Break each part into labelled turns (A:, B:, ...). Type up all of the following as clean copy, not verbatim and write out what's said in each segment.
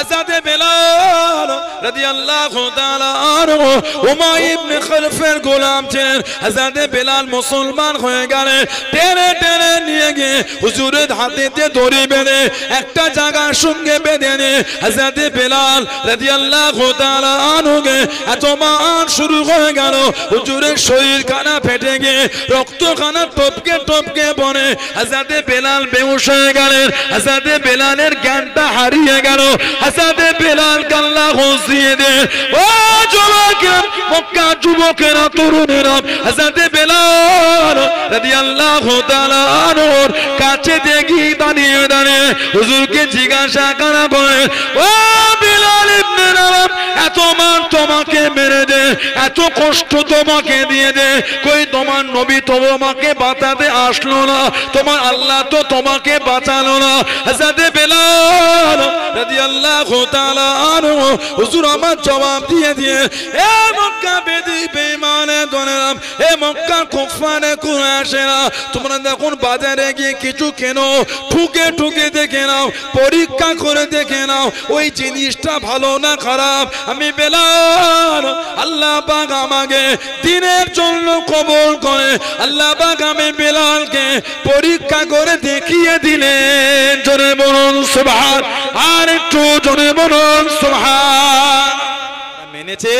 A: হযরতে বেলাল রাদিয়াল্লাহু তাআলা আনহু উমাইয়া ইবনে খালফের গোলাম ছিলেন। হযরতে বেলাল মুসলমান হয়ে গেলেন। টেনে টেনে নিয়ে গিয়ে হুজুরের হাতেতে দড়ি বেঁধে একটা জায়গার সঙ্গে বেঁধে নিয়ে হযরতে বেলাল রাদিয়াল্লাহু তাআলা আনহুকে এত মান শুরু হয়ে গেল, হুজুরের শরীর কানা ফেটে গিয়ে রক্ত কানা টপকে টপকে পড়ে হযরতে বেলাল বেহুশ হয়ে গেলেন। হযরতে বেলালের জ্ঞানটা হারিয়ে গেল। হযরতে বেলাল আল্লাহ হুঁশিয়ে দেন, ও যুবকেরা, মক্কা যুবকেরা, তরুণেরা, হযরতে বেলাল রাদিয়াল্লাহু তাআলা আনহুর কাছে দেখি দাঁড়িয়ে দাঁড়িয়ে হুজুরকে জিজ্ঞাসা করা করে, ও বেলাল ইবনে রাবাহ, এত মান তোমাকে মেরে দে, এত কষ্ট তোমাকে দিয়ে দে, কই তোমার নবী তোমাকে বাঁচাতে আসলো না, তোমার আল্লাহ তো তোমাকে বাঁচালো না? হযরতে বেলাল রাদিয়াল্লাহু তাআলা আনহু হুজুর আমার জবাব দিয়ে এ মক্কা বেদি বেঈমানে দনেরাম, এ মক্কা কুফারে কুরাইশেরা, তোমরা দেখুন বাজারে গিয়ে কিছু কেনো, ঠুকে ঠুকে দেখে নাও, পরীক্ষা করে দেখে নাও ওই জিনিসটা ভালো না খারাপ। আমি বেলাল, আল্লাহ পাক আমাকে দিনের জন্য কবুল করে আল্লাহ পাক আমি বেলালকে পরীক্ষা করে দেখিয়ে দিলেন। জোরে বলুন সুবহান, আর একটু জোরে বলুন সুবহান। মেনেছে,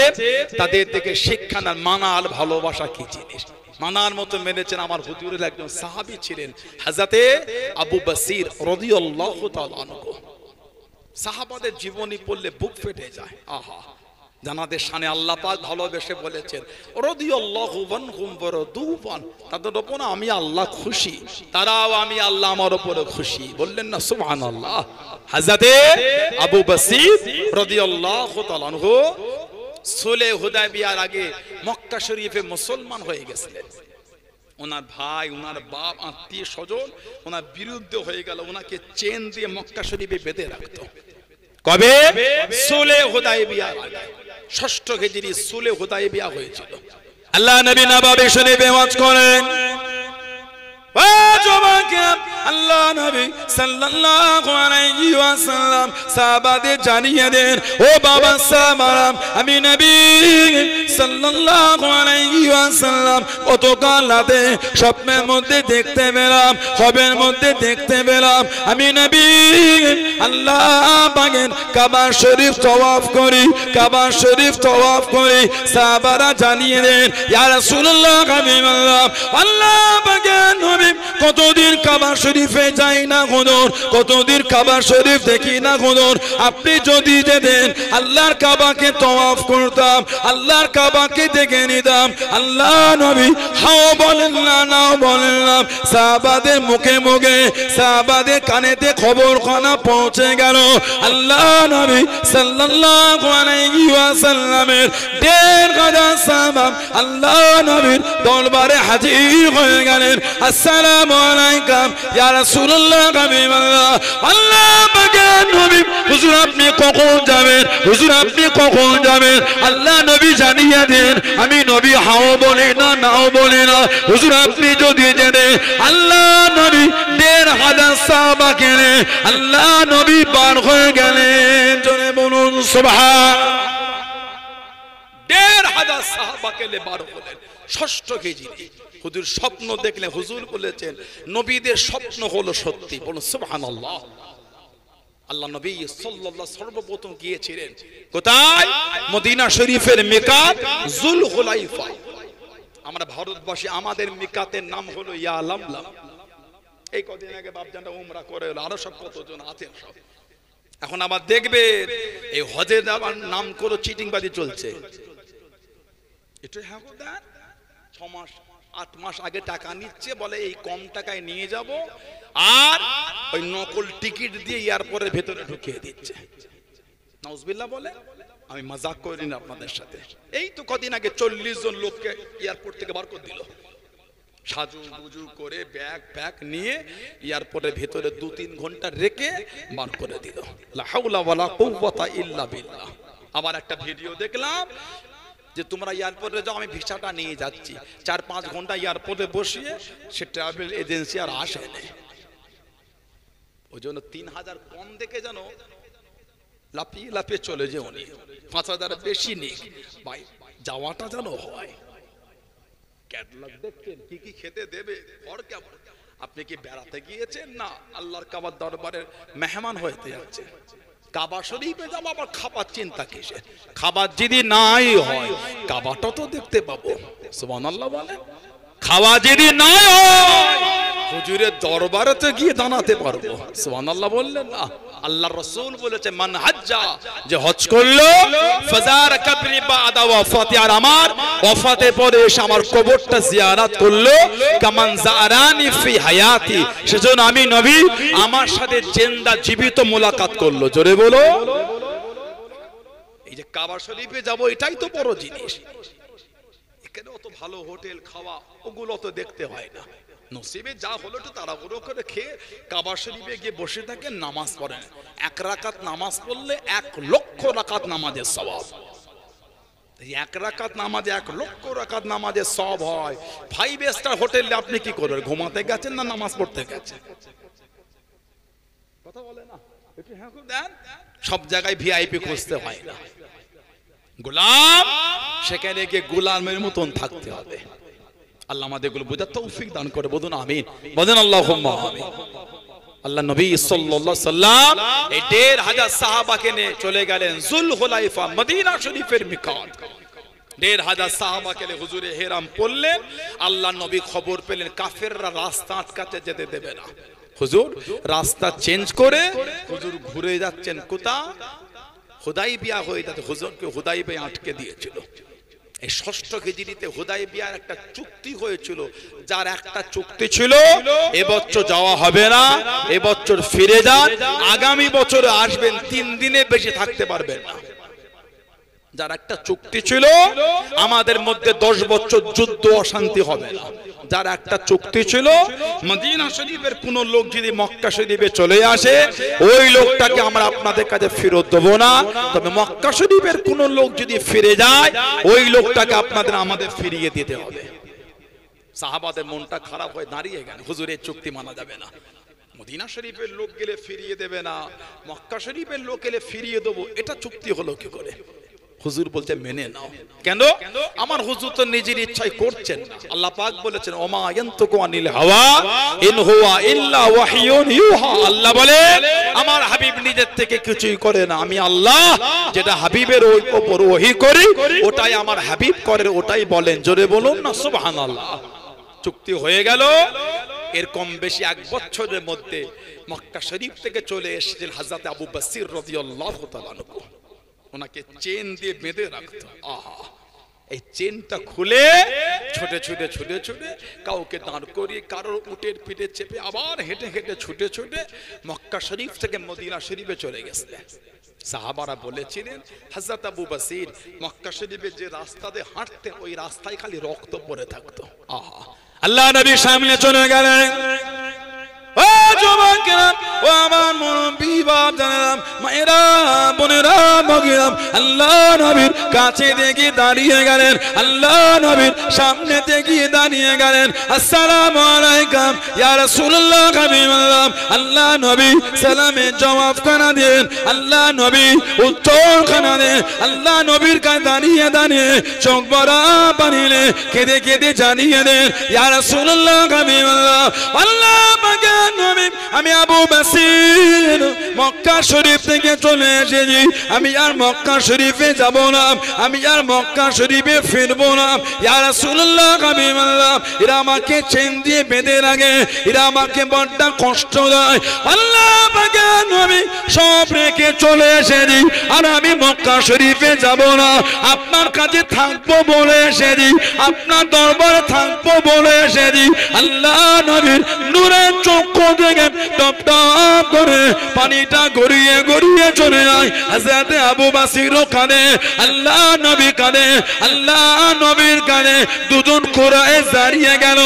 A: তাদের থেকে শিক্ষা না, মানার ভালোবাসা কি জিনিস, মানার মতো মেনেছেন। আমার হুজুরের একজন সাহাবী ছিলেন হযরতে আবু বসির রাদিয়াল্লাহু তাআলা আনহু। সাহাবাদের জীবনী পড়লে বুক ফেটে যায়। আহা, জানাদের শানে আল্লাহ পাক ভালোবেসে বলেছেন রাদিয়াল্লাহু আনহুম ওয়া রাদু আন, তাদের উপর আমি আল্লাহ খুশি, তারাও আমি আল্লাহ আমার উপরে খুশি। বললেন না সুবহানাল্লাহ। হযরতে আবু বসির রাদিয়াল্লাহু তাআলা আনহু সুলহ হুদায়বিয়ার আগে মক্কা শরীফে মুসলমান হয়ে গেছিলেন। ওনার ভাই, ওনার বাপ, আত্মীয় স্বজন ওনার বিরুদ্ধে হয়ে গেল, ওনাকে চেন দিয়ে মক্কা শরীফে বেঁধে রাখতো। কবে? সুলহ হুদায়বিয়ার আগে, ৬ষ্ঠ হিজরি সুলহ হুদায়বিয়া হয়েছিল। আল্লাহ নবী নববী শরীফে ওয়াজ করেন, ও যুবকেরা, আল্লাহ নবী সাল্লাল্লাহু আলাইহি ওয়াসাল্লাম সাহাবাদের জানিয়ে দেন, ও বাবা সাহাবারা, আমি নবী সাল্লাল্লাহু আলাইহি ওয়াসাল্লাম গতকাল রাতে স্বপ্নের মধ্যে দেখতে পেলাম, খবের মধ্যে দেখতে পেলাম, আমি নবী আল্লাহ পাকের কাবা শরীফ তওয়াফ করি, কাবা শরীফ তওয়াফ করি। সাহাবারা জানিয়ে দেন, ইয়া রাসূলুল্লাহ, হাবিবাল্লাহ, আল্লাহ পাকের নবী কতদিন কাবা শরীফে যাই না হুজুর, কতদিন কাবা শরীফ দেখি না হুজুর, আপনি যদি যেতেন আল্লাহর কাবাকে তওয়াফ করতাম, আল্লাহর কাবাকে দেখে নিতাম। আল্লাহ নবী হাও বলেন না, নাও বলেন না। সাহাবাদের মুখে মুখে, সাহাবাদের কানেতে খবর খানা পৌঁছে গেল। আল্লাহ নবী সাল্লাল্লাহু আলাইহি ওয়াসাল্লামের ১৫০০ সাহাবা আল্লাহ নবীর দরবারে হাজির হয়ে গেলেন। আসসালামু আলাইকুম ইয়া রাসূলুল্লাহ, হাবিবাল্লাহ, আল্লাহ পাকের নবী, হুজুর আপনি কখন যাবেন, হুজুর আপনি কখন যাবেন? আল্লাহ নবী জানিয়ে দেন, আমি নবী হাও বলি না, নাও বলি না, হুজুর আপনি যদি যেতেন আল্লাহ নবী ১৫০০ সাহাবাকে নিয়ে আল্লাহ নবী পার হয়ে গেলেন। জোরে বলুন সুবহান। ১৫০০ সাহাবাকে নিয়ে বার হলেন। ৬ষ্ঠ হিজরি হুজুর স্বপ্ন দেখলেন, হুজুর বলেছেন নবীদের স্বপ্ন হলো সত্যি। বলুন সুবহানাল্লাহ। আল্লাহ নবী সাল্লাল্লাহু সর্বপ্রথম গিয়েছিলেন কোথায়? মদিনা শরীফের মিকাত যুলহুলাইফা। আমরা ভারতবাসী, আমাদের মিকাতের নাম হলো ইয়া লামলাম। এই কদিন আগে বাপজানরা উমরা করে এলো, আরো সব কতজন আছেন সব। এখন আবার দেখবেন এই হজের নাম করে চিটিংবাজি চলছে। এটা হ্যাঁ ৬ মাস ৮ মাস আগে টাকা নিচ্ছে, বলে এই কম টাকায় নিয়ে যাব, আর ওই নকল টিকিট দিয়ে এয়ারপোর্টের ভেতরে ঢুকিয়ে দিচ্ছে। নাউজুবিল্লাহ বলে। আমি মজাক করি না আপনাদের সাথে। এই তো কদিন আগে ৪০ জন লোককে এয়ারপোর্ট থেকে বার করে দিল, সাজু বুজু করে ব্যাগ প্যাক নিয়ে এয়ারপোর্টের ভেতরে ২-৩ ঘন্টা রেখে বার করে দিল। লা হাওলা ওয়ালা কুওয়াতা ইল্লা বিল্লাহ। আবার একটা ভিডিও দেখলাম যে তোমরা এয়ারপোর্টে যাও, আমি ভিসাটা নিয়ে যাচ্ছি। ৪-৫ ঘন্টা এয়ারপোর্টে বসিয়ে সে ট্রাভেল এজেন্সি আর আসে না। ওই জন্য ৩,০০০ কম দেখে যেন লাফিয়ে লাফিয়ে চলে যে উনি 5000 বেশি নেই ভাই, যাওয়াটা যেন হয়। ক্যাটালগ দেখছেন কি কি খেতে দেবে, আর কেমন? আপনি কি বেড়াতে গিয়েছেন না আল্লাহর কাবার দরবারের মেহমান হইতে যাচ্ছেন? কাবা শরীফে যাবো আবার খাবার চিন্তা কিসে? খাবার যদি নাই হয় কাবাটা তো দেখতে পাবো। সুবহানাল্লাহ বলে। খাওয়া যদি নাই হয় হুজুরের দরবারেতে গিয়ে দাঁড়াতে পারবো। সুবহানাল্লাহ বললেন না? আল্লাহর রাসূল বলেছে মান হাজ্জা, যে হজ করলো, ফাজার কবরি বাদা ওয়াফাতি, আর আমার ওয়াফাতের পরে এসে আমার কবরটা জিয়ারত করলো, কামান জারানি ফি হায়াতি, সেজন্য আমি নবী আমার সাথে জিন্দা জীবিত মুলাকাত করলো। জোরে বলো। এই যে কাবা শরীফে যাব এটাই তো বড় জিনিস। এখানে অত ভালো হোটেল খাওয়া ওগুলো তো দেখতে হয় না, নসিবে যা হলো একটু তাড়াহুড়ো করে খেয়ে কাবা শরীফে গিয়ে বসে থাকে, নামাজ পড়েন। 1 রাকাত নামাজ পড়লে 1 লক্ষ রাকাত নামাজের সওয়াব। 1 রাকাত নামাজে 1 লক্ষ রাকাত নামাজের সওয়াব হয়। 5 স্টার হোটেলে আপনি কি করবেন? ঘুমাতে গেছেন না নামাজ পড়তে গেছেন? কথা বলে না একটু হ্যাঁ দেন। সব জায়গায় ভিআইপি খুঁজতে হয় না, গোলাম সেখানে গিয়ে গোলামের মতন থাকতে হবে। আল্লাহ আমাদেরগুলো বোঝার তৌফিক দান করে, বলুন আমিন, বলেন আল্লাহুম্মা আমিন। আল্লাহ নবী সাল্লাল্লাহু আলাইহি সাল্লাম এই 1500 সাহাবাকে নিয়ে চলে গেলেন যুলহুলাইফা, মদিনা শরীফের মিকাত। 1500 সাহাবাকে নিয়ে হুজুরে হেরাম পড়লেন। আল্লাহ নবী খবর পেলেন কাফেররা রাস্তা আটকাতে যেতে দেবে না। হুজুর রাস্তা চেঞ্জ করে হুজুর ঘুরে যাচ্ছেন কোথায়? হুদাইবিয়া হয়ে যাচ্ছে। হুজুরকে হুদাইবিয়া আটকে দিয়েছিল। এই 6ষ্ঠ হিজরিতে হুদাইবিয়ার একটা চুক্তি হয়েছিল, যার একটা চুক্তি ছিল এবছর যাওয়া হবে না, এবছর ফিরে যান, আগামী বছর আসবেন, 3 দিনে বেশি থাকতে পারবেন না। যার একটা চুক্তি ছিল আমাদের মধ্যে 10 বছর যুদ্ধ অশান্তি হবে না। যার একটা চুক্তি ছিল মদিনা শরীফের কোন লোক যদি মক্কা শরীফে চলে আসে ওই লোকটাকে আমরা আপনাদের কাছে ফেরত দেব না, তবে মক্কা শরীফের কোন লোক যদি ফিরে যায় ওই লোকটাকে আপনাদের আমাদের ফিরিয়ে দিতে হবে। সাহাবাদের মনটা খারাপ হয়ে দাঁড়িয়ে গেল, হুজুরের চুক্তি মানা যাবে না। মদিনা শরীফের লোক গেলে ফিরিয়ে দেবে না, মক্কা শরীফের লোক গেলে ফিরিয়ে দেবো, এটা চুক্তি হলো কি করে? হুজুর বলতে মেনে নাও। কেন? আমার হুজুর তো নিজের ইচ্ছায় করছেন। আল্লাহ পাক বলেছেন ওমা ইয়ানতুকু আনিল হাওয়া ইন হুয়া ইল্লা ওয়াহিয়ুন ইউহা। আল্লাহ বলেন আমার হাবিব নিজের থেকে কিছুই করে না, আমি আল্লাহ যেটা হাবিবের উপর ওহী করি ওটাই আমার হাবিব করে, ওটাই বলেন। জোরে বলুন না সুবহানাল্লাহ। চুক্তি হয়ে গেল। এর কম বেশি 1 বছরের মধ্যে মক্কা শরীফ থেকে চলে এসেছেন হযরত আবু বসির রাদিয়াল্লাহু তাআলা আনহু। ওনাকে চেন দিয়ে বেঁধে রাখতো। আহা, এই চেনটা খুলে ছুটে ছুটে ছুটে ছুটে কাউকে দাঁড় করিয়ে কারোর উটের পিঠে চেপে আবার হেঁটে হেঁটে ছুটে ছুটে মক্কা শরীফ থেকে মদিনা শরীফে চলে গেছিলেন। সাহাবারা বলেছিলেন হযরত আবু বসির মক্কা শরীফে যে রাস্তা দিয়ে হাঁটতেন ওই রাস্তায় খালি রক্ত পড়ে থাকতো। আহা, আল্লাহ নবী সামনে চলে গেলেন। ও যুবকেরা, ও আমার মুরব্বি বাপ জানেরাম, মায়েরা বোনেরা মগিরাম, আল্লাহ নবীর কাছে দেখে দাঁড়িয়ে গেলেন, আল্লাহ নবীর সামনে থেকে দাঁড়িয়ে গেলেন। আসসালামু আলাইকুম ইয়া রাসূলুল্লাহ হাবিবাল্লাহ। আল্লাহ নবী সালামে জবাব খানা দেন, আল্লাহ নবী উত্তর খানা দেন। আল্লাহ নবীর কাছে দাঁড়িয়ে দাঁড়িয়ে চোখ ভরা পানিলে কেঁদে কেঁদে জানিয়ে দেন ইয়া রাসূলুল্লাহ হাবিবাল্লাহ। আল্লাহ পাক নবী, আমি আবু বসির মক্কা শরীফ থেকে চলে এসেছি, আমি আর মক্কা শরীফে যাব না, আমি আর মক্কা শরীফে ফিরবো না। ইয়া রাসূলুল্লাহ হাবিবাল্লাহ, এরা আমাকে চেন দিয়ে বেঁধে রাখে, এরা আমাকে বড্ড কষ্ট দেয়। আল্লাহ পাক নবী সব রেখে চলে এসেছি, আর আমি মক্কা শরীফে যাব না, আপনার কাছে থাকবো বলে এসেছি, আপনার দরবারে থাকবো বলে এসেছি। আল্লাহ নবীর নূরের চক্ষু থেকে টপ টপ করে পানিটা গড়িয়ে গড়িয়ে চলে যায়। হযরত আবু বসির কাঁদে, আল্লাহ নবী কাঁদে, আল্লাহ নবীর কাঁদে, দুজন কোরআনে দাঁড়িয়ে গেল।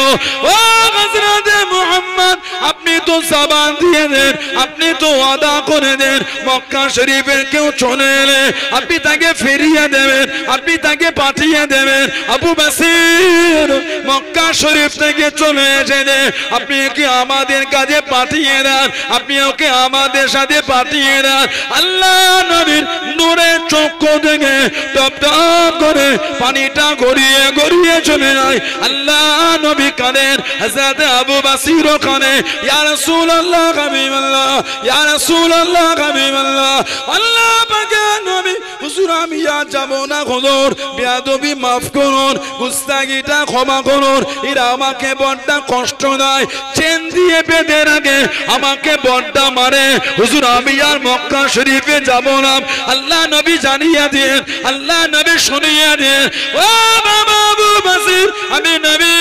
A: ও হযরত মুহাম্মদ, আপনি তো জবান দিয়ে দেন, আপনি তো ওয়াদা করে করে দেন, মক্কা শরীফের কেউ চলে এলে আপনি তাকে ফিরিয়ে দেবেন, আপনি তাকে পাঠিয়ে দেবেন। আবু বাসির মক্কা শরীফ থেকে চলে এসেছে, আপনি কি আমাদের কাছে পাঠিয়ে দেন, আপনি ওকে আমাদের সাথে পাঠিয়ে দেন। আল্লাহ নবীর নূরের চক্ষু থেকে টপ টপ করে পানিটা গড়িয়ে গড়িয়ে চলে যায়। আল্লাহ নবী কাঁদেন, হযরত আবু বাসির কাঁদে, ইয়া রাসূলুল্লাহ হাবিবাল্লাহ, ইয়া রাসূলুল্লাহ হাবিবাল্লাহ। আল্লাহ পাকের নবী, হুজুর আমি আর যাব না হুজুর, বেয়াদবি মাফ করুন, গুস্তাগিটা ক্ষমা করুন, এরা আমাকে বড্ড কষ্ট দেয়, চেন দিয়ে বেঁধে রাখে, আমাকে বড্ড মারে, হুজুর আমি আর মক্কা শরীফে যাব না। আল্লাহ নবী জানিয়ে দেন, আল্লাহ নবী শুনিয়ে দেন, ও বাবা আবু বাসির, আমি নবী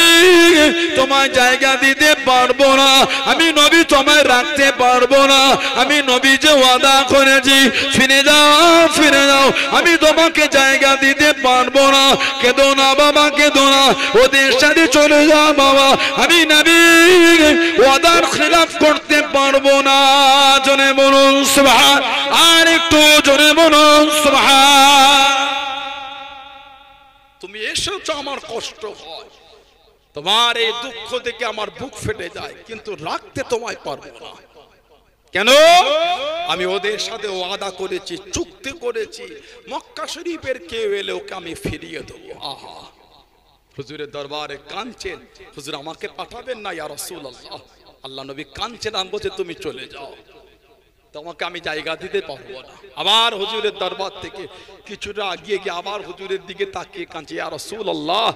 A: তোমায় জায়গা দিতে পারবো না, আমি নবী তোমায় রাখতে পারবো না, আমি নবী যে ওয়াদা করেছি ফিরে যাও ফিরে যাও, আমি তোমাকে জায়গা দিতে পারবো না, কেঁদো না বাবা কেঁদো না, ওদের সাথে চলে যাও বাবা, আমি নবী ওয়াদার খিলাফ করতে পারবো না। জোরে বলুন সুবহান, আর একটু জোরে বলুন সুবহান। তুমি এসেছো আমার কষ্ট হয়, তোমার এই দুঃখ থেকে আমার বুক ফেটে যায়, কিন্তু রাখতে তোমায় পারবো না। কেন? আমি ওদের সাথে ওয়াদা করেছি, চুক্তি করেছি, মক্কা শরীফের কেউ এলে ওকে আমি ফিরিয়ে দেবো। আহা, হুজুরের দরবারে কাঁদছেন, হুজুর আমাকে পাঠাবেন না ইয়া রাসূলুল্লাহ। আল্লাহ নবী কাঁদছেন, আর বলছে তুমি চলে যাও, তোমাকে আমি জায়গা দিতে পারবো না। আবার হুজুরের দরবার থেকে কিছুটা আগিয়ে গিয়ে আবার হুজুরের দিকে তাকিয়ে কাঁদছে, ইয়া রাসূলুল্লাহ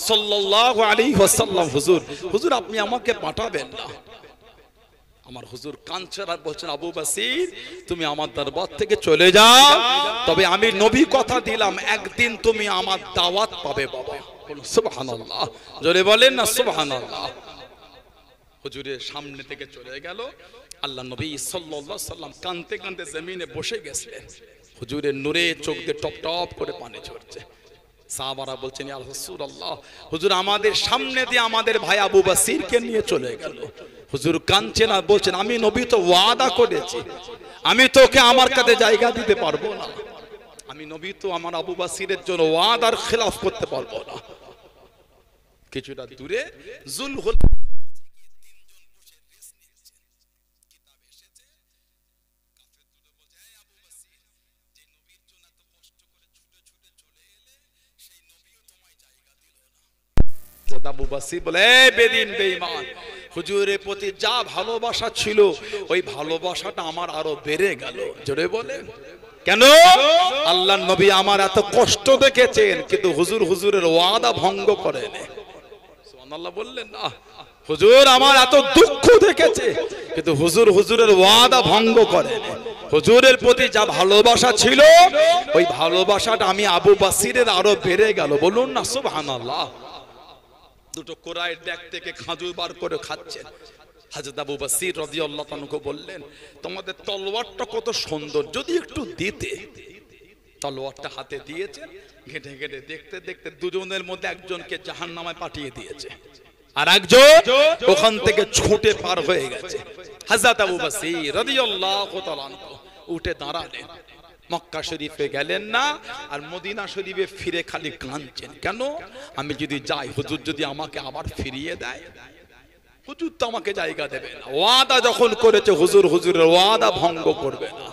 A: সাল্লাল্লাহু আলাইহি ওয়াসাল্লাম, হুজুর হুজুর আপনি আমাকে পাঠাবেন না। আমার হুজুর কাঁদছেন আর বলছেন, আবু বাসির তুমি আমার দরবার থেকে চলে যাও, তবে আমি নবী কথা দিলাম একদিন তুমি আমার দাওয়াত পাবে বাবা। বলুন সুবহানাল্লাহ, জোরে বলেন না সুবহানাল্লাহ। হুজুরের সামনে থেকে চলে গেল, আল্লাহ নবী সাল্লাল্লাহু আলাইহি সাল্লাম কাঁদতে কাঁদতে জমিনে বসে গেছিলেন, হুজুরের নূরে চোখ দিয়ে টপ টপ করে পানি ঝরছে। সাহাবারা বলছেন, ইয়া রাসূলুল্লাহ, হুজুর আমাদের সামনে দিয়ে আমাদের ভাই আবু বাসিরকে নিয়ে চলে গেল। হুজুর কাঁদছেন আর বলছেন, আমি নবী তো ওয়াদা করেছি, আমি তোকে আমার কাছে জায়গা দিতে পারবো না, আমি নবী তো আমার আবু বাসিরের জন্য ওয়াদার খিলাফ করতে পারবো না। কিছুটা দূরে যুলহুল আবু বাসির বলে, বেদিন বেঈমান, হুজুরের প্রতি যা ভালোবাসা ছিল ওই ভালোবাসাটা আমার আরো বেড়ে গেল। জোরে বলেন কেন? আল্লাহর নবী আমার এত কষ্ট দেখেছেন, কিন্তু হুজুর হুজুরের ওয়াদা ভঙ্গ করেন। সুবহানাল্লাহ বললেন না? হুজুর আমার এত দুঃখ দেখেছে, কিন্তু হুজুর হুজুরের ওয়াদা ভঙ্গ করেন। হুজুরের প্রতি যা ভালোবাসা ছিল ওই ভালোবাসাটা আমি আবু বাসিরের আরো বেড়ে গেল। বলুন না সুবহানাল্লাহ। দুটো কোরাইয়ের ড্যাক থেকে খাজুর বার করে খাচ্ছেন। হযরত আবু বাসির রাদিয়াল্লাহু তাআলা বললেন, তোমাদের তলোয়ারটা কত সুন্দর, যদি একটু দিতে। তলোয়ারটা হাতে দিয়েছে, ঘেটে ঘেটে দেখতে দেখতে দুজনের মধ্যে একজনকে জাহান্নামে পাঠিয়ে দিয়েছে, আর একজন ওখান থেকে ছুটে পার হয়ে গেছে। হযরত আবু বাসির রাদিয়াল্লাহু তাআলা উঠে দাঁড়ালেন, মক্কা শরীফে গেলেন না, আর মদিনা শরীফে ফিরে খালি কাঁদছেন। কেন? আমি যদি যাই, হুজুর যদি আমাকে আবার ফিরিয়ে দেয়, হুজুর তো আমাকে জায়গা দেবে না। ওয়াদা যখন করেছে হুজুর হুজুরের ওয়াদা ভঙ্গ করবে না।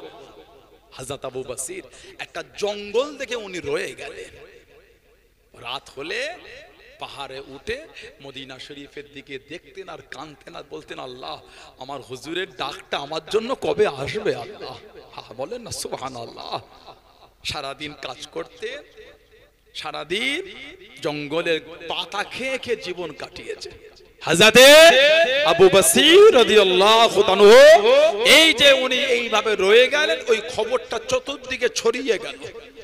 A: হযরত আবু বাসির একটা জঙ্গল দেখে উনি রয়ে গেলেন। রাত হলে পাহাড়ে উঠে মদিনা শরীফের দিকে দেখতেন আর কাঁদতেন আর বলতেন, আল্লাহ আমার হুজুরের ডাকটা আমার জন্য কবে আসবে আল্লাহ। বলেন না সুবহানাল্লাহ। সারাদিন কাজ করতে, সারাদিন জঙ্গলের পাতা খেয়ে খেয়ে জীবন কাটিয়েছে। হযরত আবু বাসির রাদিয়াল্লাহু তাআলা এই যে উনি এইভাবে রয়ে গেলেন, ওই খবরটা চতুর্দিকে ছড়িয়ে গেল।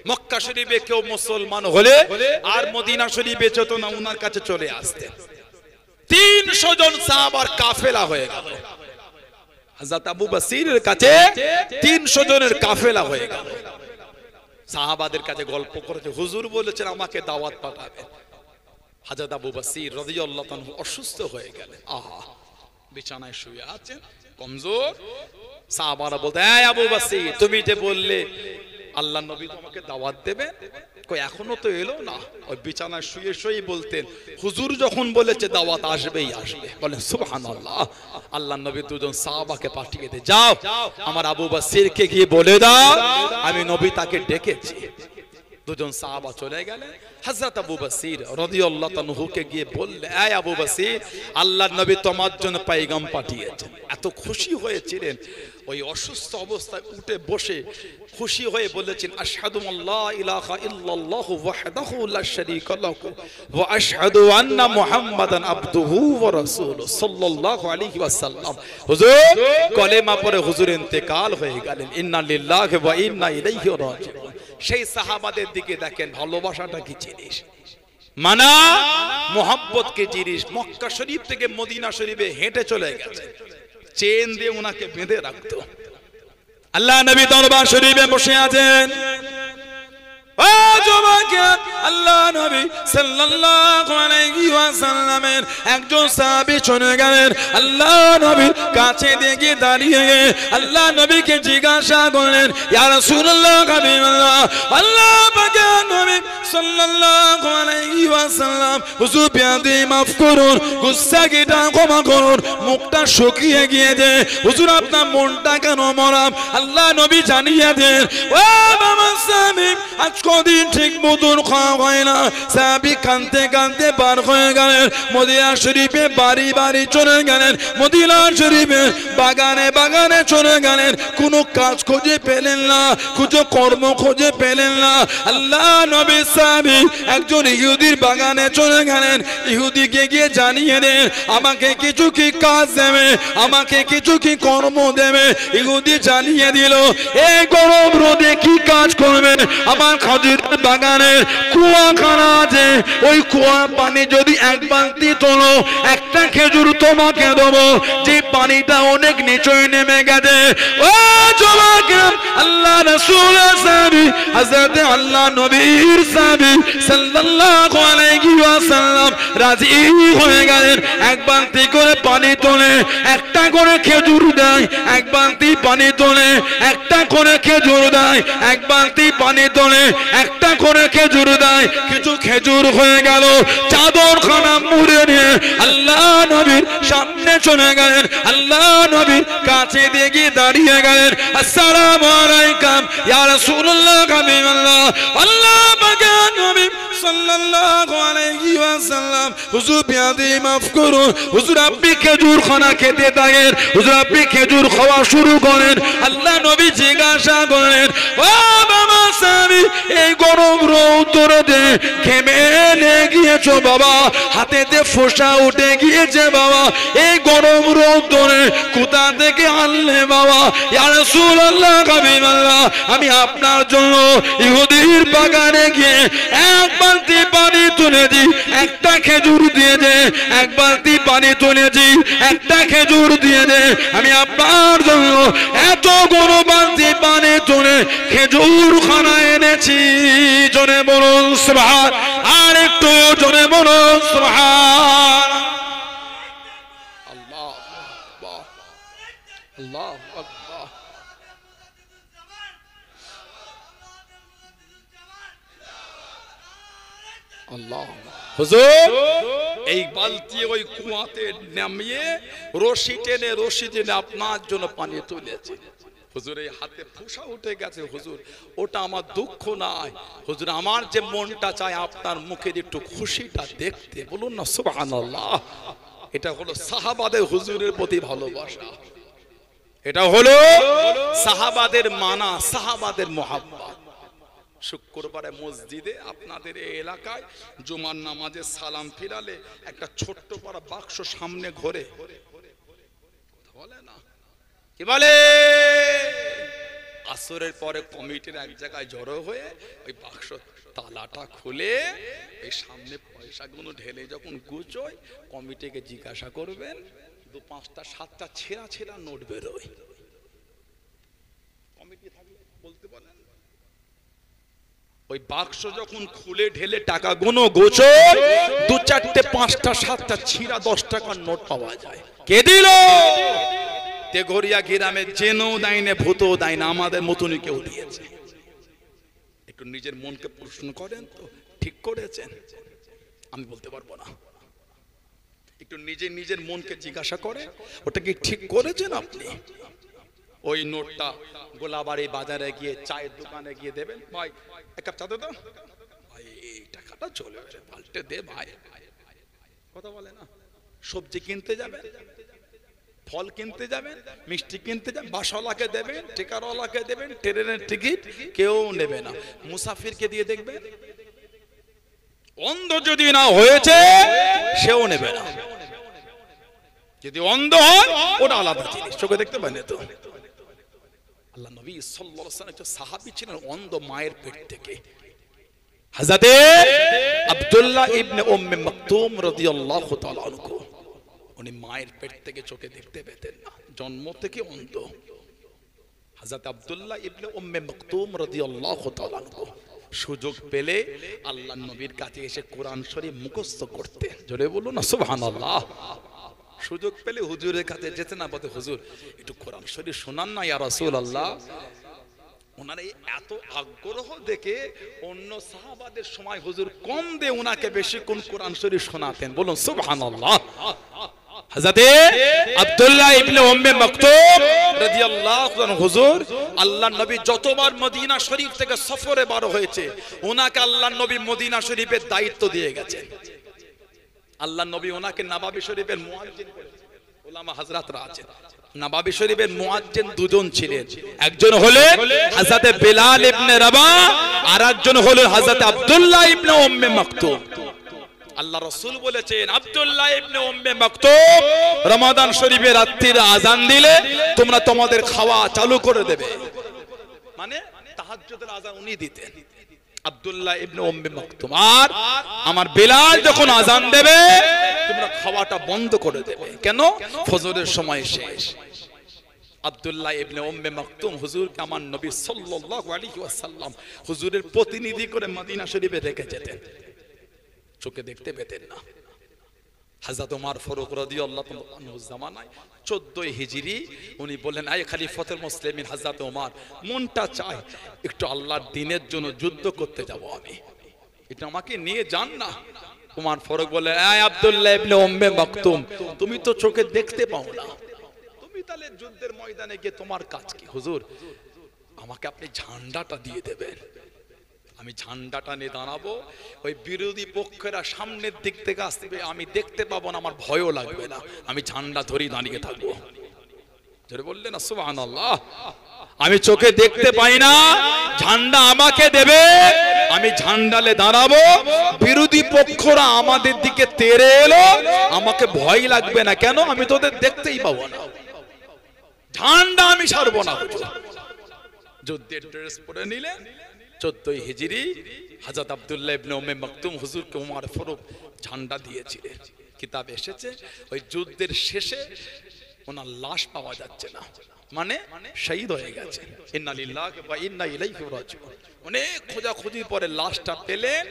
A: মক্কা শরীফে কেউ মুসলমান হলে আর মদিনা শরীফে যেত না, উনার কাছে চলে আসতেন। 300 জন সাহাবার কাফেলা হয়ে গেল। হযরত আবু বাসিরের কাছে 300 জনের কাফেলা হয়ে গেল। সাহাবাদের কাছে গল্প করেছে, হুজুর বলেছেন আমাকে দাওয়াত পাঠাবেন। হযরত আবু বাসির রাদিয়াল্লাহু তাআলা অসুস্থ হয়ে গেলেন। আহা, বিছানায় শুয়ে আছেন, কমজোর। সাহাবারা বলতে, এই আবু বসির, তুমি যে বললে আল্লাহ নবী তোমাকে দাওয়াত দেবে, কই এখনো তো এলো না। ওই বিছানায় শুয়ে শুয়ে বলতেন, হুজুর যখন বলেছে দাওয়াত আসবেই আসবে। বলেন সুবহানাল্লাহ। আল্লাহ নবী দুজন সাহাবাকে পাঠিয়ে দে, যাও আমার আবু বসিরকে গিয়ে বলে দাও আমি নবী তাকে ডেকেছি। দুজন সাহাবা চলে গেলেন। হযরত আবু বসির রাদিয়াল্লাহু তাআলাকে গিয়ে বললেন, এই আবু বসির, আল্লাহর নবী তোমার জন্য পয়গাম পাঠিয়েছেন। এত খুশি হয়েছিলেন, ওই অসুস্থ অবস্থায় উঠে বসে খুশি হয়ে বলেছেন, আশহাদু আল্লা ইলাহা ইল্লাল্লাহু ওয়াহদাহু লা শারীকা লাহু ওয়া আশহাদু আন্না মুহাম্মাদান আবদুহু ওয়া রাসূলুহু সাল্লাল্লাহু আলাইহি ওয়াসাল্লাম। হুজুর কলেমা পড়ে হুজুর ইন্তেকাল হয়ে গেলেন। ইন্না লিল্লাহি ওয়া ইন্না ইলাইহি রাজিউন। সেই সাহাবাদের দিকে দেখেন, ভালোবাসাটা কি জিনিস, মানা মোহাব্বত কি জিনিস। মক্কা শরীফ থেকে মদিনা শরীফে হেঁটে চলে গেছে, চেন দিয়ে ওনাকে বেঁধে রাখতো। আল্লাহ নবী দরবার শরীফে বসে আছেন। ও যুবক, আল্লাহ নবী সাল্লাল্লাহু আলাইহি ওয়াসাল্লামের একজন সাহাবী চলে গেলেন। আল্লাহ নবীর কাছে দেখে দাঁড়িয়ে আল্লাহ নবীকে জিজ্ঞাসা করলেন, ইয়া রাসূলুল্লাহ, হাবিবাল্লাহ, আল্লাহ পাকের নবী সাল্লাল্লাহু আলাইহি ওয়াসাল্লাম, হুজুর বিয়াদি মাফ করুন, গুস্তাখিটা ক্ষমা করুন, মুখটা শুকিয়ে গিয়েছে, হুজুর আপনার মনটা কেন মরাম আল্লাহ নবী জানিয়ে দেন। ও বাবা সাহাবী, আজ কদিন ঠিক মতন খাওয়া হয় না। সাহাবী কাঁদতে কাঁদতে পার হয়ে গেলেন। মদিনা শরীফে বাড়ি বাড়ি চলে গেলেন, মদিনা শরীফে বাগানে বাগানে চলে গেলেন। কোনো কাজ খুঁজে পেলেন না, কোনো কর্ম খুঁজে পেলেন না। আল্লাহ নবী সাহাবী একজন ইহুদির বাগানে চলে গেলেন। ইহুদিকে গিয়ে জানিয়ে দেন, আমাকে কিছু কি কাজ দেবে, আমাকে কিছু কি কর্ম দেবে। ইহুদি জানিয়ে দিল, এই গরম রোদে কি কাজ করবেন, আমার খাজুরের বাগানে কুয়াখানা আছে, ওই কুয়ার পানি যদি এক বালতি তোলো, একটা খেজুর তোমাকে দেবো, যে পানিটা অনেক নিচে নেমে গেছে। ও যুবক, আল্লাহ রাসূলের সাহাবী, হযরত আল্লাহ নবীর সাহাবী সাল্লাল্লাহু আলাইহি ওয়াসাল্লাম রাজি হয়ে গেলেন। এক বালতি করে পানি তোলে, একটা করে খেজুর দেয়, এক বালতি পানি তোলে, একটা করে খেজুর দেয়, এক বালতি পানি তোলে, একটা করে খেজুর দেয়। কিছু খেজুর হয়ে গেল, চাদর খানা মুড়ে নিয়ে আল্লাহ নবীর সামনে চলে গেলেন। আল্লাহ নবীর কাছে দিয়ে দাঁড়িয়ে গেলেন, আসসালামু আলাইকুম ইয়া রাসূলুল্লাহ, হাবিবাল্লাহ, আল্লাহ পাকের নবী সাল্লাল্লাহু আলাইহি ওয়াসাল্লাম, হুজুর বিয়াদি মাফ করুন, হুজুর আপনি খেজুর খানা খেতে থাকেন, হুজুর আপনি খেজুর খাওয়া শুরু করেন। আল্লাহ নবী জিজ্ঞাসা করলেন, ও বাবা সাহাবী, এই গরম রৌদ্রে ঘেমে গিয়েছো বাবা, হাতেতে ফোঁসা উঠে গিয়েছে বাবা, এই গরম রৌদ্রে কোথা থেকে আনলে বাবা? ইয়া রাসূলুল্লাহ, হাবিবাল্লাহ, আমি আপনার জন্য ইহুদির বাগানে গিয়ে এক বালতি পানি তুলেছি, একটা খেজুর দিয়ে দে, এক বালতি পানি তুলেছি, একটা খেজুর দিয়ে দে, আমি আপনার জন্য এত বড় বালতি পানি তুলে খেজুর খানা এনেছি। জোরে বলুন সুবহান, আর একটু জোরে বলুন সুবহান। আল্লাহ আকবার, আল্লাহ আকবার। আল্লাহ, হুজুর এই বালতি ওই কুয়াতে নামিয়ে রশি টেনে আপনার জন্য পানি তুলেছে। হুজুর এই হাতে ফোঁসা উঠে গেছে, হুজুর ওটা আমার দুঃখ নয়, হুজুর আমার যে মনটা চায় আপনার মুখের একটু খুশিটা দেখতে। বলুন না সুবহানাল্লাহ। এটা হলো সাহাবাদের হুজুরের প্রতি ভালোবাসা, এটা হলো সাহাবাদের মানা, সাহাবাদের মোহাব্বত। শুক্রবারে মসজিদে আপনাদের এই এলাকায় জুমার নামাজে সালাম ফিরালে একটা ছোট্ট পাড়া বাক্স সামনে ঘোরে, বলে না কি বলে, আসরের পরে কমিটির এক জায়গায় জড়ো হয়ে ওই বাক্স তালাটা খুলে এই সামনে পয়সাগুলো ঢেলে যখন গুছোয়, কমিটিকে জিজ্ঞাসা করবেন, 2, 5টা 7টা ছেঁড়া ছেঁড়া নোট বেরোয়। কমিটি থাকলে বলতে বলেন, ওই বাক্স যখন খুলে ঢেলে টাকা গুনো গোছোয়, 2, 4টে 5টা 7টা ছিঁড়া 10 টাকার নোট পাওয়া যায়। কে দিল? তেঘরিয়া গ্রামে জেনও দেয় না, ভূতও দেয় না, আমাদের মতনই কেউ দিয়েছে। একটু নিজের মনকে প্রশ্ন করেন তো, ঠিক করেছেন? আমি বলতে পারবো না। একটু নিজের মনকে জিজ্ঞাসা করে, ওটা কি ঠিক করেছেন আপনি? ওই নোটটা গোলাবাড়ি বাজারে গিয়ে চায়ের দোকানে গিয়ে দেবেন, ভাই এক কাপ চা দে তো, ভাই এই টাকাটা চলে গেছে, পাল্টে দে ভাই। কথা বলে না? সবজি কিনতে যাবেন, ফল কিনতে যাবেন, মিষ্টি কিনতে যাবেন, বাসওয়ালাকে দেবেন, টিকারওয়ালাকে দেবেন, ট্রেনের টিকিট কেউ নেবে না, মুসাফিরকে দিয়ে দেখবেন। অন্ধ যদি না হয়েছে সেও নেবে না। যদি অন্ধ হয় ওটা আলাদা জিনিস, চোখে দেখতে পায় না তো। আল্লাহ নবী সাল্লাল্লাহু আলাইহি ওয়াসাল্লাম একজন সাহাবী ছিলেন অন্ধ, মায়ের পেট থেকে। হযরতে আব্দুল্লাহ ইবনে উম্মে মাকতুম রাদিয়াল্লাহু তাআলা আনহু, উনি মায়ের পেট থেকে চোখে দেখতে পেতেন না, জন্ম থেকে অন্ধ। হযরত আব্দুল্লাহ ইবনে উম্মে মাকতুম রাদিয়াল্লাহু তাআলা আনহু সুযোগ পেলে আল্লাহর নবীর কাছে এসে কোরআন শরীফ মুখস্থ করতে। জোরে বলুন না সুবহানাল্লাহ। সুযোগ পেলে হুজুরের কাছে যেতে না, বলতে হুজুর একটু কোরআন শরীফ শোনান না ইয়া রাসূলুল্লাহ। ওনার এই এত আগ্রহ দেখে অন্য সাহাবাদের সময় হুজুর কম দিয়ে ওনাকে বেশি কোন কোরআন শরীফ শোনাতেন। বলুন সুবহানাল্লাহ। হযরতে আব্দুল্লাহ ইবনে উম্মে মাকতুম রাদিয়াল্লাহু আনহু হুজুর আল্লাহর নবী যতবার মদিনা শরীফ থেকে সফরে বার হয়েছে, ওনাকে আল্লাহর নবী মদিনা শরীফের দায়িত্ব দিয়ে গেছেন। আল্লাহর নবী ওনাকে নবাবী শরীফের মুয়াজ্জিন করেছেন। উলামা হযরতরা আছেন, নবাবী শরীফের মুয়াজ্জিন দুজন ছিলেন, একজন হলেন হযরত বিলাল ইবনে রাবাহ, আর একজন হলেন হযরত আব্দুল্লাহ ইবনে উম্মে মাকতুম। আল্লাহ রাসূল বলেছেন, আব্দুল্লাহ ইবনে উম্মে মাকতুম রমাদান শরীফে রাত্রির আযান দিলে তোমরা তোমাদের খাওয়া চালু করে দেবে, মানে তাহাজ্জুদের আযান উনি দিতেন, আব্দুল্লাহ ইবনে উম্মে মাকতুম। আর আমার বিলাল যখন আযান দেবে তোমরা খাওয়াটা বন্ধ করে দেবে। কেন? ফজরের সময় শেষ। আব্দুল্লাহ ইবনে উম্মে মাকতুম হুজুরকে আমার নবী সাল্লাল্লাহু আলাইহি ওয়াসাল্লাম হুজুরের প্রতিনিধি করে মদিনা শরীফে রেখে যেতেন, চোখে দেখতে পেতেন না। হযরত ওমর ফারুক রাদিয়াল্লাহু আনহু জামানায় 14 হিজরি উনি বলেন, আই খলিফাতুল মুসলিমিন হযরত ওমর, মনটা চায় একটু আল্লাহর দ্বীনের জন্য যুদ্ধ করতে যাব, আমি এটা আমাকে নিয়ে যান না। ওমর ফারুক বলে, আই আব্দুল্লাহ ইবনে উম্মে মাকতুম, তুমি তো চোখে দেখতে পাও না, তুমি তাহলে যুদ্ধের ময়দানে গিয়ে তোমার কাজ কি? হুজুর আমাকে আপনি ঝান্ডাটা দিয়ে দেবেন, আমি ঝান্ডাটা নিয়ে দাঁড়াবো, ওই বিরোধী পক্ষেরা সামনের দিক থেকে আসবে, আমি দেখতে পাবো না, আমার ভয়ও লাগবে না, আমি ঝান্ডা ধরেই দাঁড়িয়ে থাকবো। যারা বললেন না সুবহানাল্লাহ। আমি চোখে দেখতে পাই না, ঝান্ডা আমাকে দেবে, আমি ঝান্ডালে দাঁড়াবো, বিরোধী পক্ষরা আমাদের দিকে তেড়ে এলো, আমাকে ভয় লাগবে না। কেন? আমি তোদের দেখতেই পাবো না, ঝান্ডা আমি ছাড়বো না। যুদ্ধের ড্রেস পরে নিলেন, 14 হিজরি হযরত আব্দুল্লাহ ইবনে উম্মে মাকতুম হুজুরকে ওমর ফারুক ঝান্ডা দিয়েছিলেন। কিতাব এসেছে ওই যুদ্ধের শেষে ওনার লাশ পাওয়া যাচ্ছে না, মানে শহীদ হয়ে গেছে। ইন্না লিল্লাহি ওয়া ইন্না ইলাইহি রাজিউন। অনেক খোঁজাখুঁজির পরে লাশটা পেলেন,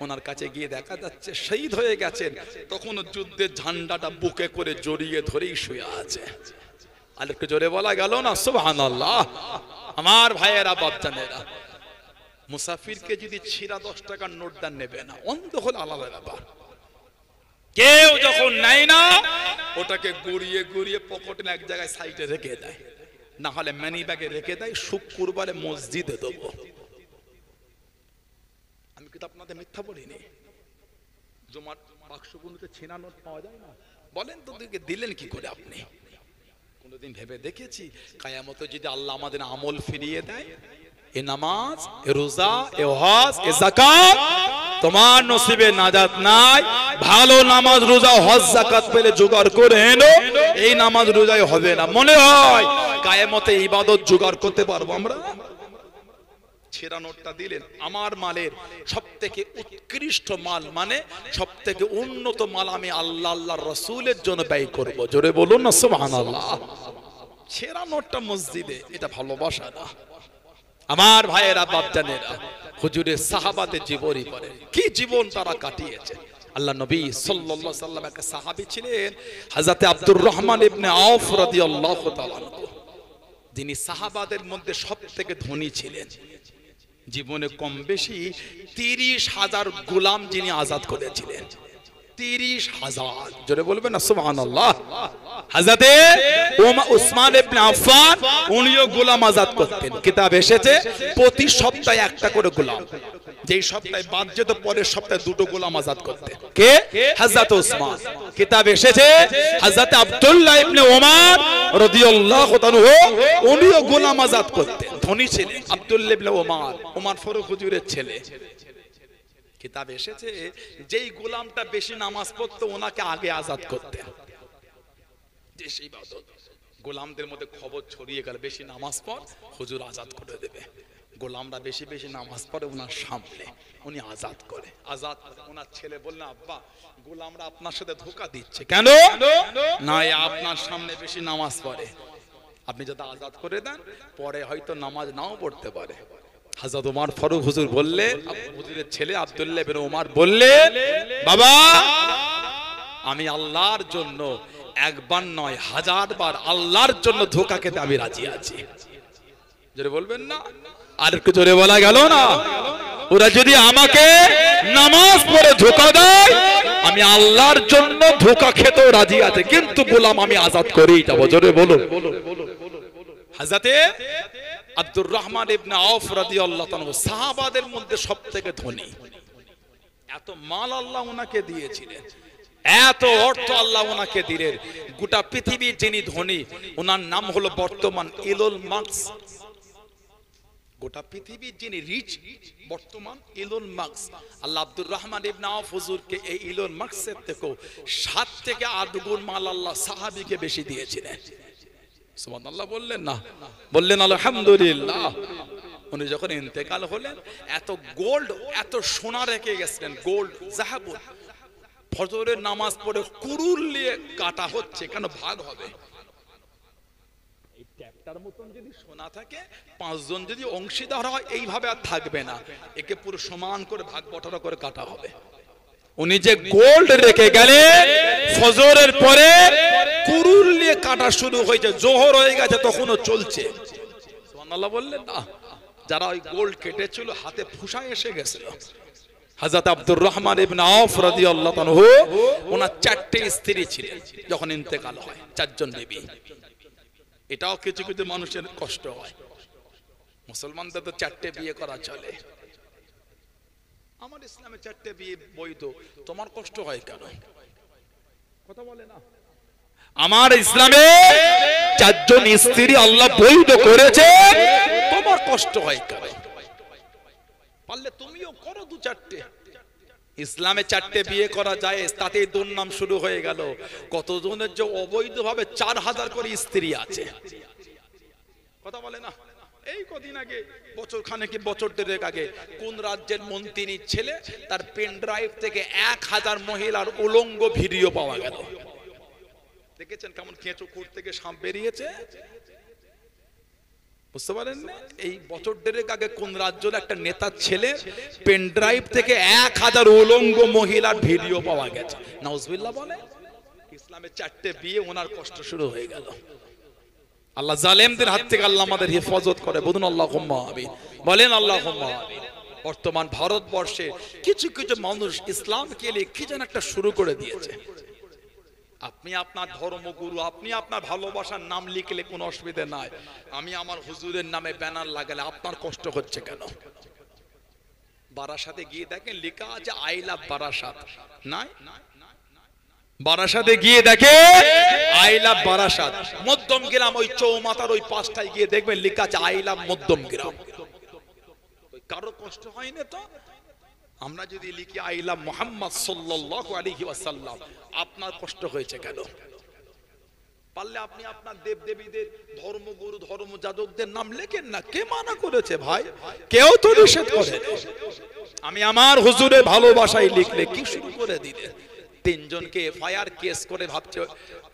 A: ওনার কাছে গিয়ে দেখা যাচ্ছে শহীদ হয়ে গেছেন। তখন যুদ্ধের ঝান্ডাটা বুকে করে জড়িয়ে ধরেই শুয়ে আছে। আর একটু জোরে বলা গেল না সুবহানাল্লাহ। আমার ভাইয়েরা বাপজানেরা, মুসাফিরকে যদি ছিঁড়া 10 টাকার নোট দান নেবে না, অন্ধ হলে আলাদা ব্যাপার। কেউ যখন নেয় না ওটাকে গুড়িয়ে গুড়িয়ে পকেটে এক জায়গায় সাইডে রেখে দেয়, না হলে মানি ব্যাগে রেখে দেয়, শুক্রবারে মসজিদে দেবো। আমি কিন্তু আপনাদের মিথ্যা বলিনি। জমার বাক্সগুলোতে ছিঁড়া নোট পাওয়া যায় না, বলেন তো দিলেন কি করে আপনি? কোনদিন ভেবে দেখেছি কিয়ামতে যদি আল্লাহ আমাদের আমল ফিরিয়ে দেয়, এ নামাজ, এ রোজা, এ হজ, এ যাকাত তোমার নসিবে নাজাত নাই, ভালো নামাজ রোজা হজ যাকাত পেলে জোগাড় করে এনো, এই নামাজ রোজাই হবে না। মনে হয় কিয়ামতে ইবাদত জোগাড় করতে পারবো আমরা? ছেঁড়া নোটটা দিলেন, আমার মালের সবথেকে উৎকৃষ্ট মাল, মানে সবথেকে উন্নত মাল আমি আল্লাহর রাসূলের জন্য ব্যয় করব। জোরে বলুন না সুবহানাল্লাহ। ছেঁড়া নোটটা মসজিদে, এটা ভালোবাসা না। আমার ভাইয়েরা বাপজানেরা, হুজুরের সাহাবাতে জীবনই পড়ে, কি জীবন তারা কাটিয়েছে। আল্লাহ নবী সাল্লাল্লাহু আলাইহি সাল্লাম একটা সাহাবী ছিলেন হযরত আব্দুর রহমান ইবনে আওফ রাদিয়াল্লাহু তাআলা, যিনি সাহাবাদের মধ্যে সবথেকে ধনী ছিলেন। জীবনে কম বেশি 30,000 গোলাম যিনি আজাদ করেছিলেন। 30,000, জোরে বলবেন না সুবহানাল্লাহ। হযরত উসমান ইবনে আফফান উনিও গোলাম আজাদ করতেন। কিতাব এসেছে প্রতি সপ্তাহে একটা করে গোলাম, যেই সপ্তাহে বাদ যেত পরের সপ্তাহে দুটো গোলাম আজাদ করতেন। কে? হযরত উসমান। কিতাব এসেছে হযরত আব্দুল্লাহ ইবনে ওমর রাদিয়াল্লাহু তাআলা উনিও গোলাম আজাদ করতেন, ধনী ছিলেন। আব্দুল্লাহ ইবনে ওমর, ওমর ফারুক হুজুরের ছেলে। কিতাব এসেছে যেই গোলামটা বেশি নামাজ পড়তো ওনাকে আগে আজাদ করতেন। যে সেই ইবাদত গোলামদের মধ্যে খবর ছড়িয়ে গেল, বেশি নামাজ পড় হুজুর আজাদ করে দেবে। গোলামরা বেশি বেশি নামাজ পড়ে ওনার সামনে, উনি আজাদ করে। আজাদ ওনার ছেলে বললেন, আব্বা গোলামরা আপনার সাথে ধোঁকা দিচ্ছে। কেন? না, আপনার সামনে বেশি নামাজ পড়ে, আপনি যদি আজাদ করে দেন পরে হয়তো নামাজ নাও পড়তে পারে। হযরত ওমর ফারুক হুজুর বললেন, হুজুরের ছেলে আব্দুল্লাহ ইবনে ওমর বললেন, বাবা আমি আল্লাহর জন্য একবার নয় 1000 বার আল্লাহর জন্য ধোঁকা খেতে আমি রাজি আছি। জোরে বলবেন না? আর একটু জোরে বলা গেল না? ওরা যদি আমাকে নামাজ পড়ে ধোঁকা দেয় আমি আল্লাহর জন্য ধোঁকা খেতেও রাজি আছি, কিন্তু গোলাম আমি আজাদ করেই যাব। জোরে বলুন। হযরত আব্দুর রহমান ইবনে আওফ রাদিয়াল্লাহু তাআলা সাহাবাদের মধ্যে সবথেকে ধনী। এত মাল আল্লাহ ওনাকে দিয়েছিলেন, এত অর্থ আল্লাহ ওনাকে দিলেন। গোটা পৃথিবীর যিনি ধনী ওনার নাম হলো বর্তমান ইলন মাস্ক। গোটা পৃথিবীর যিনি রিচ বর্তমান ইলন মাস্ক। আল্লাহ আব্দুর রহমান ইবনে আওফ হুজুরকে এই ইলন মাস্কের থেকেও 7 থেকে 8 গুণ মাল আল্লাহ সাহাবীকে বেশি দিয়েছিলেন। সুবহানাল্লাহ বললেন না? বললেন আলহামদুলিল্লাহ। উনি যখন ইন্তেকাল হলেন এত গোল্ড এত সোনা রেখে গেছিলেন, গোল্ড জাহাবুল। ফজরের নামাজ পড়ে কুরুল নিয়ে কাটা হচ্ছে, কেন ভাগ হবে। এই ট্যাপটার মতন যদি সোনা থাকে 5 জন যদি অংশীদার হয় এইভাবে আর থাকবে না, একে পুরো সমান করে ভাগ বটরা করে কাটা হবে। উনি যে গোল্ড রেখে গেলেন ফজরের পরে কুরুল নিয়ে কাটা শুরু হয়েছে, জোহর হয়ে গেছে তখনও চলছে। সুবহানাল্লাহ বললেন না? যারা ওই গোল্ড কেটেছিল হাতে ফুসা এসে গেছিল। হযরত আব্দুর রহমান ইবনে আওফ রাদিয়াল্লাহু তাআলা ওনার 4টে স্ত্রী ছিলেন যখন ইন্তেকাল হয়, 4 জন বিবি। এটাও কিছু কিছু মানুষের কষ্ট হয়, মুসলমানদের তো 4টে বিয়ে করা চলে। আমার ইসলামে 4টে বিয়ে বৈধ, তোমার কষ্ট হয় কেন? কথা বলে না? আমার ইসলামে 4 জন স্ত্রী আল্লাহ বৈধ করেছে, তোমার কষ্ট হয় কেন? পারলে তুমিও করো 2-4টে। ইসলামে 4টে বিয়ে করা যায়, তাতেই দুর্নাম শুরু হয়ে গেল। কতজনের যে অবৈধভাবে 4000 করে স্ত্রী আছে। কথা বলে না? এই কদিন আগে, বছর খানেক বছর দেড়েক আগে, কোন রাজ্যের মন্ত্রীর ছেলে তার পেন ড্রাইভ থেকে 1000 মহিলার উলঙ্গ ভিডিও পাওয়া গেল। দেখেছেন কেমন কেঁচো কোট থেকে সাপ বেরিয়েছে? বুঝতে পারেন না? এই বছর দেড়েক আগে কোন রাজ্যের একটা নেতার ছেলে পেন ড্রাইভ থেকে 1000 উলঙ্গ মহিলার ভিডিও পাওয়া গেছে। নাউজুবিল্লাহ বলে। ইসলামে 4টে বিয়ে, ওনার কষ্ট শুরু হয়ে গেল। আল্লাহ জালেমদের হাত থেকে আল্লাহ আমাদের হেফাজত করে। বলুন আল্লাহুম্মা আমিন। বলেন আল্লাহুম্মা আমিন। বর্তমান ভারতবর্ষে কিছু কিছু মানুষ ইসলামকে নিয়ে কি যেন একটা শুরু করে দিয়েছে। আপনি আপনার ধর্মগুরু, আপনি আপনার ভালোবাসার নাম লিখলে কোনো অসুবিধা নাই, আমি আমার হুজুরের নামে ব্যানার লাগালে আপনার কষ্ট হচ্ছে কেন? বারাসাতে গিয়ে দেখেন লেখা আছে আই লাভ বারাসাত। নাই, বারাসাতে গিয়ে দেখে আই লাভ বারাসাত। মধ্যম গ্রাম ওই চৌমাথার ওই পাশটায় গিয়ে দেখবেন লেখা আছে আই লাভ মধ্যম গ্রাম। কারো কষ্ট হয় না তো? আমরা যদি লিখি আই লাভ মুহাম্মদ সাল্লাল্লাহু আলাইহি ওয়াসাল্লাম, আপনার কষ্ট হয়েছে কেন? পারলে আপনি আপনার দেবদেবীদের, ধর্মগুরু, ধর্মযাজকদের নাম লেখেন না। কে মানা করেছে ভাই? কেউ তো নিষেধ করে। আমি আমার হুজুরের ভালোবাসায় লিখলে কি শুরু করে দিলে? 3 জনকে এফআইআর কেস করে ভাবছে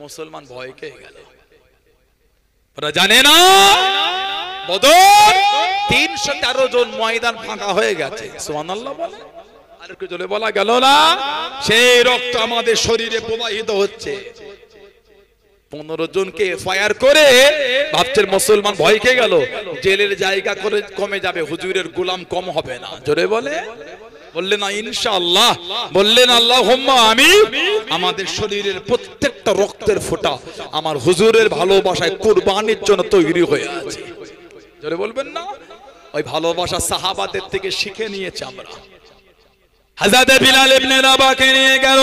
A: মুসলমান ভয় পেয়ে গেল। ওরা জানে না বদর 313 জন ময়দান ফাঁকা হয়ে গেছে। সুবহানাল্লাহ বলে। আর একটু জোরে বলা গেল না? সেই রক্ত আমাদের শরীরে প্রবাহিত হচ্ছে। 15 জনকে এফআইআর করে ভাবছেন মুসলমান ভয় খেয়ে গেল, জেলের জায়গা করে কমে যাবে, হুজুরের গোলাম কম হবে না। জোরে বললেন না ইনশাআল্লাহ, বললেন আল্লাহুম্মা আমিন। আমাদের শরীরের প্রত্যেকটা রক্তের ফোঁটা আমার হুজুরের ভালোবাসায় কুরবানির জন্য তৈরি হয়ে আছে। জোরে বলবেন না? ওই ভালোবাসা সাহাবাদের থেকে শিখে নিয়েছে আমরা। হযরত বিলাল ইবনে রাবাহকে নিয়ে গেল,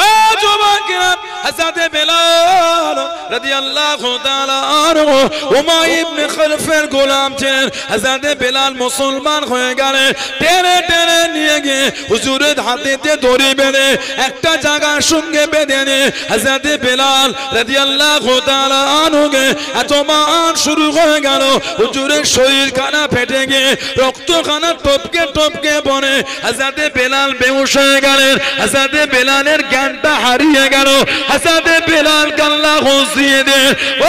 A: ও যুবকেরা, হযরত বিলাল রাদিয়াল্লাহু তাআলা আনহু উমাইয়া ইবনে খালফের গোলাম ছিলেন। হযরত বিলাল মুসলমান হয়ে গেলেন, টেনে টেনে নিয়ে গিয়ে হুজুরের হাতেতে দড়ি বেঁধে একটা জায়গার সঙ্গে বেঁধে নিয়ে হযরত বিলাল রাদিয়াল্লাহু তাআলা আনহুকে এত মান শুরু হয়ে গেল, হুজুরের শরীর খানা ফেটে গিয়ে রক্তখানা টপকে টপকে পড়ে হযরত বিলাল বেহুশ হয়ে গেলেন। হযরত বিলালের জ্ঞানটা হারিয়ে গেল। হযরত বিলাল আল্লাহ হুঁশিয়ে দে,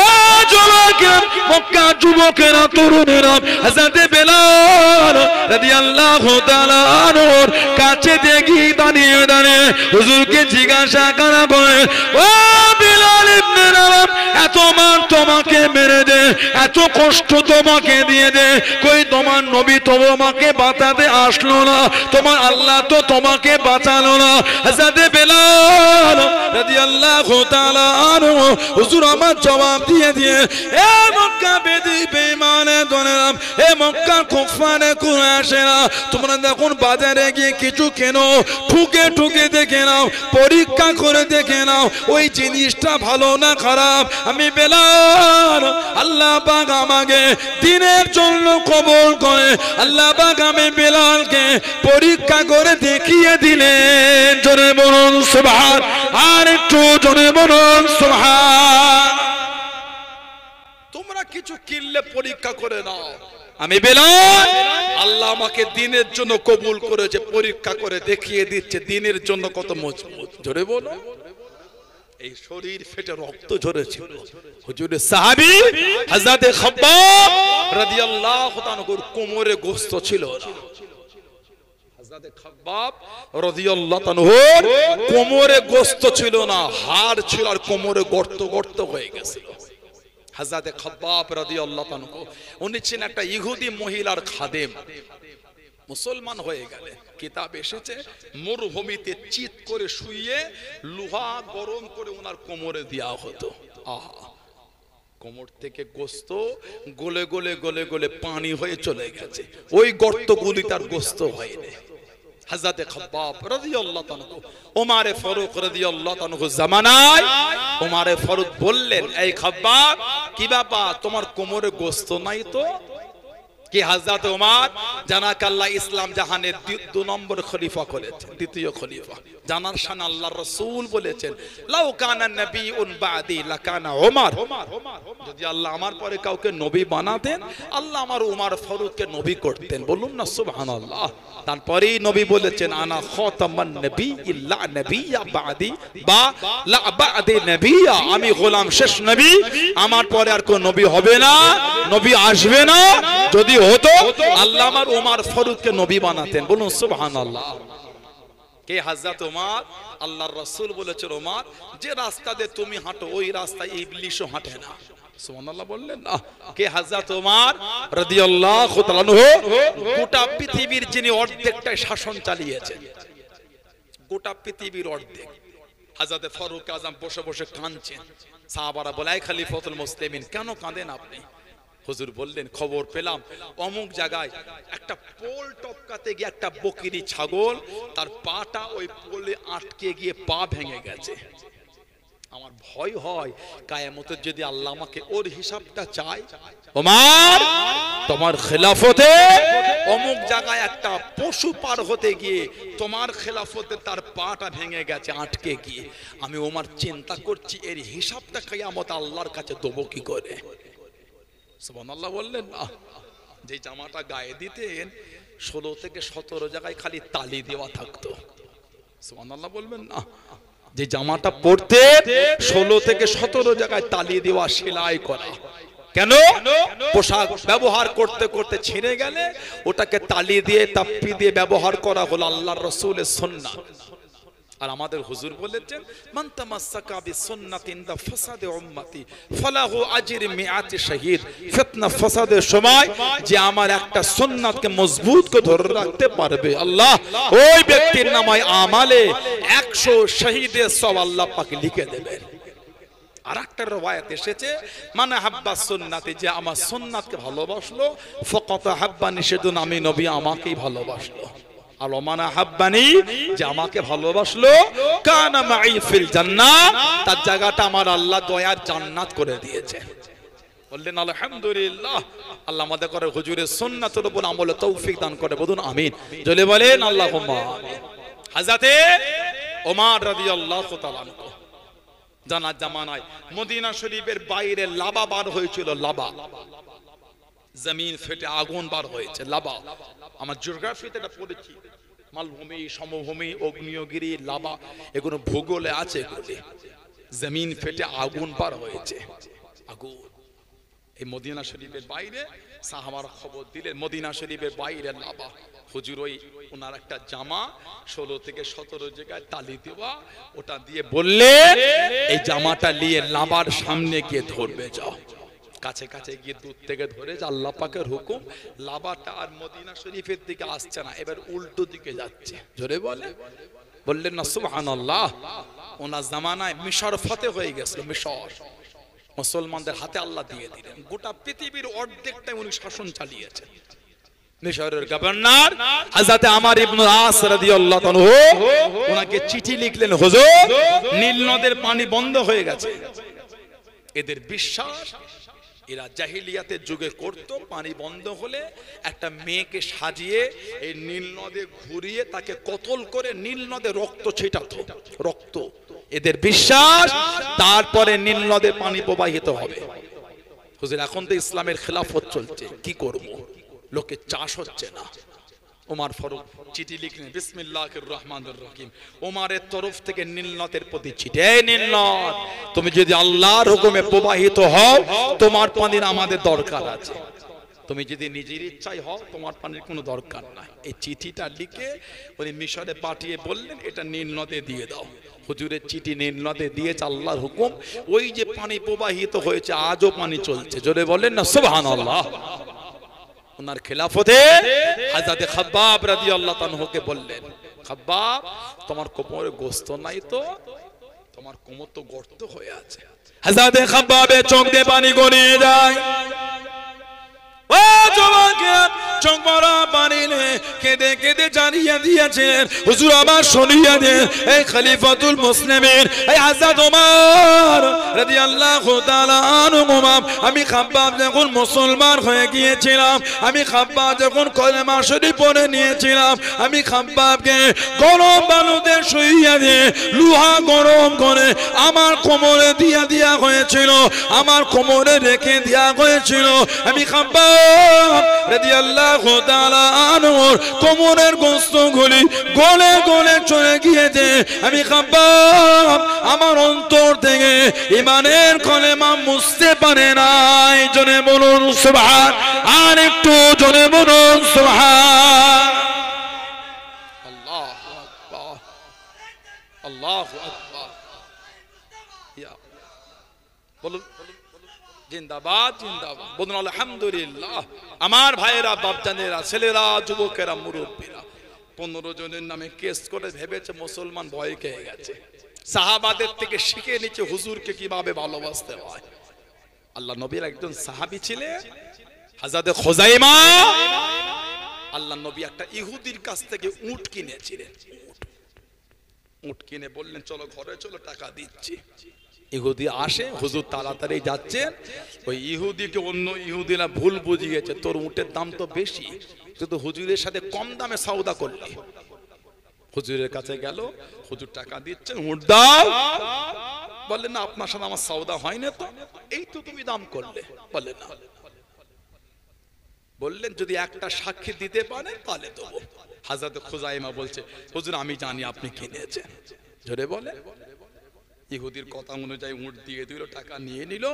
A: ও যুবকেরা, মক্কা যুবকেরা, তরুণেরা, হযরত বিলাল রাদিয়াল্লাহু তাআলা আনহুর কাছে দেখি দাঁড়িয়ে দাঁড়িয়ে হুজুরকে জিজ্ঞাসা করা করে, ও বিলাল ইবনে রাবাহ, এত মান তোমাকে মেরে দে, এত কষ্ট তোমাকে দিয়ে দে, কই তোমার নবী তোমাকে বাঁচাতে আসলো না, তোমার আল্লাহ তো তোমাকে বাঁচালো না? হযরত বিলাল রাদিয়াল্লাহু তাআলা আনহু হুজুর আমার জবাব দিয়ে, এ মক্কা বেঈমানে দনেরাম, এ মক্কা কুফারে কুরাইশেরা, তোমরা দেখুন বাজারে গিয়ে কিছু কেনো, ঠুকে ঠুকে দেখে নাও, পরীক্ষা করে দেখে নাও ওই জিনিসটা ভালো না খারাপ। আমি বিলাল, আল্লাহ পাক আমাকে দিনের জন্য কবুল করে আল্লাহ পাক আমি বিলালকে পরীক্ষা করে দেখিয়ে দিলেন। জোরে বলুন সুবহান, আর একটু জোরে বলুন সুবহান। তোমরা কিছু কিনলে পরীক্ষা করে নাও, আমি বিলাল, আল্লাহ আমাকে দিনের জন্য কবুল করেছে, পরীক্ষা করে দেখিয়ে দিচ্ছে দিনের জন্য কত মজবুত। জোরে বলো। এই শরীর ফেটে রক্ত ঝরেছিল। হুজুরের সাহাবী হযরত খাব্বাব রাদিয়াল্লাহু তাআলা কোমরে গোশত ছিল না। হযরত খাব্বাব রাদিয়াল্লাহু তাআলা কোমরে গোশত ছিল না, হাড় ছিল আর কোমরে গর্ত গর্ত হয়ে গেছিল। হযরত খাব্বাব রাদিয়াল্লাহু তাআলা উনি ছিলেন একটা ইহুদি মহিলার খাদেম। মুসলমান হয়ে গেলে কিতাব এসেছে মরুভূমিতে চিত করে শুইয়ে লোহা গরম করে ওনার কোমরে দেওয়া হতো। আহা, কোমর থেকে গোশত গলে গলে গলে গলে পানি হয়ে চলে গেছে, ওই গর্তগুলি তার গোশত হয়নি। হযরত খাব্বাব রাদিয়াল্লাহু তাআলা ওমরে ফারুক রাদিয়াল্লাহু তাআলা জামানায় ওমরে ফারুক বললেন, এই খাব্বাব, কি ব্যাপার, তোমার কোমরে গোশত নাই তো? কি হযরত ওমর জানাক আল্লাহ ইসলাম জাহানের 2 নম্বর খলিফা করেছেন, দ্বিতীয় খলিফা। জানার শান আল্লাহর রাসূল বলেছেন, লাউ কানা নবিয়ুন বাদি লাকানা ওমর, যদি আল্লাহ আমার পরে কাউকে নবী বানাতেন আল্লাহ আমার ওমর ফারুককে নবী করতেন। বলুন না সুবহানাল্লাহ। তারপরেই নবী বলেছেন, আনা খাতামান নবিয়্যিন লা নবিয়্যা বাদি, বা লা বাদি নবিয়্যা, আমি গোলাম শেষ নবী, আমার পরে আর কোন নবী হবে না, নবী আসবে না। যদি হতো আল্লাহ আমার ওমর ফারুককে নবী বানাতেন। বলুন সুবহানাল্লাহ। কে? হযরত ওমর। আল্লাহর রাসূল বলেছেন, ওমর, যে রাস্তা দিয়ে তুমি হাঁটো ওই রাস্তায় ইবলিশও হাঁটে না। সুবহানাল্লাহ বললেন না? কে? হযরত ওমর রাদিয়াল্লাহু তাআলা আনহু। গোটা পৃথিবীর যিনি অর্ধেকটাই শাসন চালিয়েছেন, গোটা পৃথিবীর অর্ধেক। হযরত ফারুক আযম বসে বসে কাঁদছেন। সাহাবারা বলে, এই খলিফাতুল মুসলিমিন, কেন কাঁদেন আপনি? হুজুর বললেন, খবর পেলাম অমুক জায়গায় একটা পোল টপকাতে গিয়ে একটা বকরি ছাগল তার পাটা ওই পোলে আটকে গিয়ে পা ভেঙে গেছে। আমার ভয় হয় কিয়ামতে যদি আল্লাহ আমাকে ওর হিসাবটা চায়, ওমর তোমার খেলাফতে অমুক জায়গায় একটা পশু পার হতে গিয়ে তোমার খেলাফতে তার পাটা ভেঙে গেছে আটকে গিয়ে, আমি ওমর চিন্তা করছি এর হিসাবটা কিয়ামতে আল্লাহর কাছে দেবো কি করে। সুবহানাল্লাহ বললেন না? যে জামাটা গায়ে দিতেন 16 থেকে 17 জায়গায় খালি তালি দেওয়া থাকতো। সুবহানাল্লাহ বলবেন না? যে জামাটা পরতে 16 থেকে 17 জায়গায় তালি দেওয়া, সেলাই করা। কেন? পোশাক ব্যবহার করতে করতে ছিঁড়ে গেলে ওটাকে তালি দিয়ে তাপ্পি দিয়ে ব্যবহার করা হলো আল্লাহর রাসূলের সুন্নাহ। আর আমাদের হুজুর বলেছেন, মান তামাসসাকা বিসুন্নাতিন দা ফাসাদে উম্মতি ফালাহু আজরি মিআতি শহীদ। ফিতনা ফাসাদের সময় যে আমার একটা সুন্নাতকে মজবুত করে ধরে রাখতে পারবে, আল্লাহ ওই ব্যক্তির নামায় আমালে 100 শহীদের সওয়াব আল্লাহ পাক লিখে দেবেন। আরেকটা রওয়ায়াত এসেছে, মানে হাব্বা সুন্নাতি, যে আমার সুন্নাতকে ভালোবাসলো, ফাকাত হাব্বানি, সেদিন আমি নবী আমাকেই ভালোবাসলো। আর ওমানা হাব্বানি, যে আমাকে ভালোবাসলো, কানা মাই ফিল জান্নাহ, তার জায়গাটা আমার আল্লাহ দয়ার জান্নাত করে দিয়েছে। বললেন আলহামদুলিল্লাহ। আল্লাহ আমাদের করে হুজুরের সুন্নাতের উপর আমলে তৌফিক দান করে, বলুন আমিন। জলে বলেন আল্লাহুম্মা আমিন। হযরতে ওমর রাদিয়াল্লাহু তাআলা আনহু জানার জামানায় মদিনা শরীফের বাইরে লাভা বার হয়েছিল, লাভা, জমিন ফেটে আগুন বার হয়েছে, লাভা। আমার জিওগ্রাফিতে এটা পড়েছি, মালভূমি, সমভূমি, আগ্নেয়গিরি, লাভা, এগুলো ভূগোলে আছে। এগুলি জমিন ফেটে আগুন বার হয়েছে, আগুন। এই মদিনা শরীফের বাইরে সাহাবারা খবর দিলেন, মদিনা শরীফের বাইরে লাভা। হুজুর ওই ওনার একটা জামা 16 থেকে 17 জায়গায় তালি দেওয়া, ওটা দিয়ে বললেন এই জামাটা নিয়ে লাভার সামনে গিয়ে ধরবে, যাও। কাছে কাছে গিয়ে দূর থেকে ধরে, যে আল্লাহ পাকের হুকুম, লাভাটা আর মদিনা শরীফের দিকে আসছে না, এবার উল্টো দিকে যাচ্ছে। জোরে বলে, বললেন না সুবহানাল্লাহ। ওনার জামানায় মিশর ফতে হয়ে গেছিল, মিশর মুসলমানদের হাতে আল্লাহ দিয়ে দিলেন। গোটা পৃথিবীর অর্ধেকটাই উনি শাসন চালিয়েছেন। মিশরের গভর্নর হযরত আমর ইবনে আস রাদিয়াল্লাহু আনহু ওনাকে চিঠি লিখলেন, হুজুর নীল নদের পানি বন্ধ হয়ে গেছে। এদের বিশ্বাস, এরা জাহিলিয়াতের যুগে করত, পানি বন্ধ হলে একটা মেয়েকে সাজিয়ে এই নীল নদে ঘুরিয়ে তাকে কতল করে নীল নদে রক্ত ছিটাতো, রক্ত। এদের বিশ্বাস তারপরে নীল নদের পানি প্রবাহিত হবে। হুজুর এখন তো ইসলামের খেলাফত চলছে, কি করব? লোকে চাষ হচ্ছে না। ওমর ফারুক চিঠি লিখলেন, বিসমিল্লাহির রহমানির রহিম। ওমরের তরফ থেকে নীল নদের প্রতি চিঠি, এই নীল নদ, তুমি যদি আল্লাহর হুকুমে প্রবাহিত হও, তোমার পানির আমাদের দরকার আছে। তুমি যদি নিজের ইচ্ছায় হও, তোমার পানির কোনো দরকার নাই। এই চিঠিটা লিখে উনি মিশরে পাঠিয়ে বললেন, এটা নীল নদে দিয়ে দাও। হুজুরের চিঠি নীল নদে দিয়েছে, আল্লাহর হুকুম। ওই যে পানি প্রবাহিত হয়েছে, আজও পানি চলছে। জোরে বলেন না সুবহানাল্লাহ। ওনার খেলাফতে হযরত খাব্বাব রাদিয়াল্লাহু তাআলাকে বললেন, খাব্বাব তোমার কোমরে গোশত নাই তো? তোমার কোমর তো গর্ত হয়ে আছে। হযরত খাব্বাবের চোখ দিয়ে পানি গড়িয়ে যায়। ও জওয়ানকে চোখ ভরা পানি কেঁদে কেঁদে জানিয়ে দিয়েছেন, হুজুর আমার শুনিয়ে দেন, এই খলিফাতুল মুসলিমিন, এই হযরত ওমর রাদিয়াল্লাহু তাআলা আনহু, আমি খাব্বাব যখন মুসলমান হয়ে গিয়েছিলাম, আমি খাব্বাব যখন কলেমা শরীফ পড়ে নিয়েছিলাম, আমি খাব্বাবকে গরম বালুতে শুইয়ে দিয়ে লোহা গরম করে আমার কোমরে দিয়ে দেওয়া হয়েছিল, আমার কোমরে রেখে দেওয়া হয়েছিল। আমি খাব্বাব রাদিয়াল্লাহু তাআলা আনহুর কোমরের গোশতগুলি গলে গলে চলে গিয়েছে। আমি খাব্বাব আমার অন্তর থেকে ঈমানের কলেমা মুছতে পারে নাই। জোরে বলুন সুবহান, আর একটু জোরে বলুন সুবহান। আল্লাহু আকবার, আল্লাহু আকবার। ইয়া বলুন জিন্দাবাদ, জিন্দাবাদ, বলুন আলহামদুলিল্লাহ। আমার ভাইয়েরা, বাপজানেরা, ছেলেরা, যুবকেরা, মুরব্বীরা, 15 জনের নামে কেস করে ভেবেছে মুসলমান ভয় খেয়ে গেছে। সাহাবাদের থেকে শিখে নিচ্ছে হুজুরকে কিভাবে ভালোবাসতে হয়। আল্লাহ নবীর একজন সাহাবী ছিলেন হযরত খুযাইমা। আল্লাহ নবী একটা ইহুদির কাছ থেকে উট কিনেছিলেন। উট কিনে বললেন, চলো ঘরে চলো, টাকা দিচ্ছি। ইহুদি আসে, হুজুর তাড়াতাড়ি যাচ্ছেন। ওই ইহুদিকে অন্য ইহুদিরা ভুল বুঝিয়েছে, তোর উটের দাম তো বেশি, তুই তো হুজুরের সাথে কম দামে সওদা করলি। হুজুরের কাছে গেল, হুজুর টাকা দিচ্ছেন, উট দাও। বললেন, না আপনার সাথে আমার সওদা হয় না তো, এই তো তুমি দাম করলে। বললেন না। বললেন, যদি একটা সাক্ষী দিতে পারেন তাহলে দেবো। হযরত খুযাইমা বলছে, হুজুর আমি জানি আপনি কিনেছেন। জোরে বলে, ইহুদির কথা অনুযায়ী উট দিয়ে দিল, টাকা নিয়ে নিল।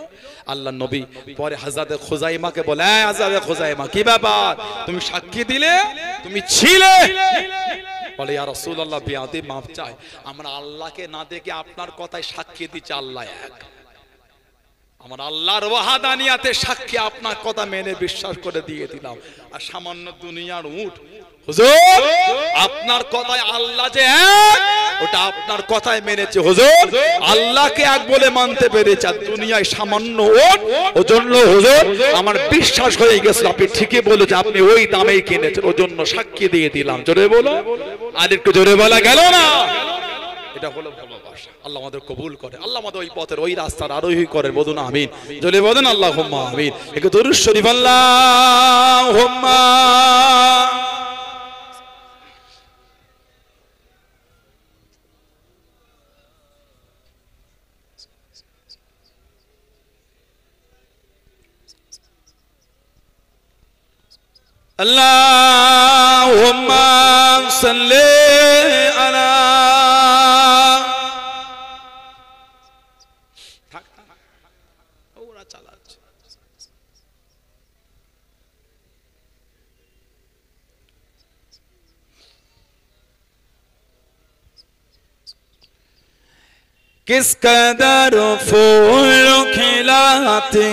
A: আল্লাহ নবী পরে হযরত খুজাইমাকে বলে, এই হযরত খুজাইমা, কি ব্যাপার, তুমি সাক্ষী দিলে, তুমি ছিলে? বলে, ইয়া রাসূলুল্লাহ, বিয়াদে মাফ চাই, আমরা আল্লাহকে না দেখে আপনার কথায় সাক্ষী দিচ্ছি আল্লাহ এক। আমার আল্লাহর ওয়াহাদানিয়াতে সাক্ষী আপনার কথা মেনে বিশ্বাস করে দিয়ে দিলাম। আর সামান্য দুনিয়ার উট, হুজুর আপনার কথায় আল্লাহ যে এক, ওটা আপনার কথায় মেনেছে হুজুর, আল্লাহকে এক বলে মানতে পেরেছে। আর দুনিয়ায় সামান্য উট, ওজন্য হুজুর আমার বিশ্বাস হয়ে গেছে, আপনি ঠিকই বলেছে, আপনি ওই দামেই কিনেছেন, ওজন্য সাক্ষী দিয়ে দিলাম। জোরে বলো, আর একটু জোরে বলা গেল না? এটা হলো ভালোবাসা। আল্লাহ আমাদের কবুল করে, আল্লাহ আমাদের ওই পথের ওই রাস্তার আরোহী করেন। বলুন আমিন, জোরে বলেন আল্লাহুম্মা আমিন। একটু দরুদ শরীফ আল্লাহুম্মা। আল্লাহুম্মা সাল্লি আলা। ওরা চালাচ্ছে। किस कदर फूल खिलाती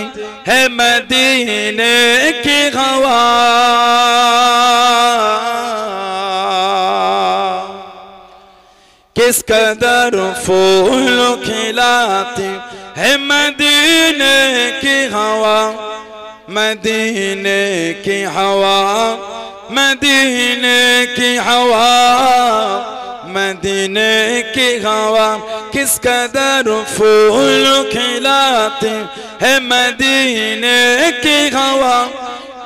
A: है मदीने की हवा, किस कदर फूल खिलाती है मदीने की हवा, मदीने की हवा, मदीने की हवा, मदीने की हवा, किस कदर फूल खिलाती है मदीने की हवा,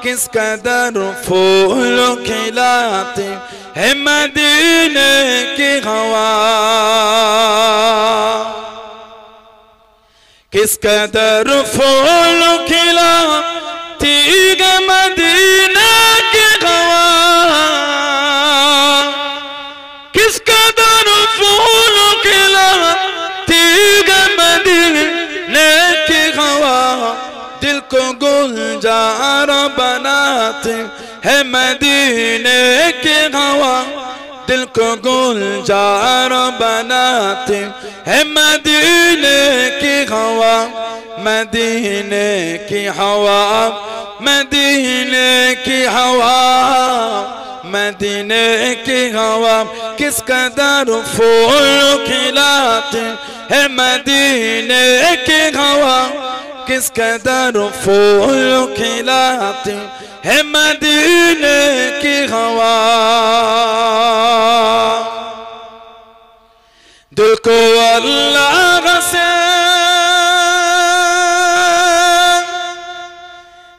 A: किस कदर फूल खिलाती है मदीने की हवा, किस कदर फूल खिलाती है मदीने की हवा, किस कदर फूल खिलाती है मदीने की हवा, दिल को गुलजार बनाती है मदीने की हवा, दिल को गुलजार बनाती है मदीने की हवा, मदीने की हवा, मदीने की हवा, मदीने की हवा, किस कदर फूल खिलाती है मदीने की हवा, किस कदर फूल खिलाती है मदीने की हवा, दिल को अल्लाह से,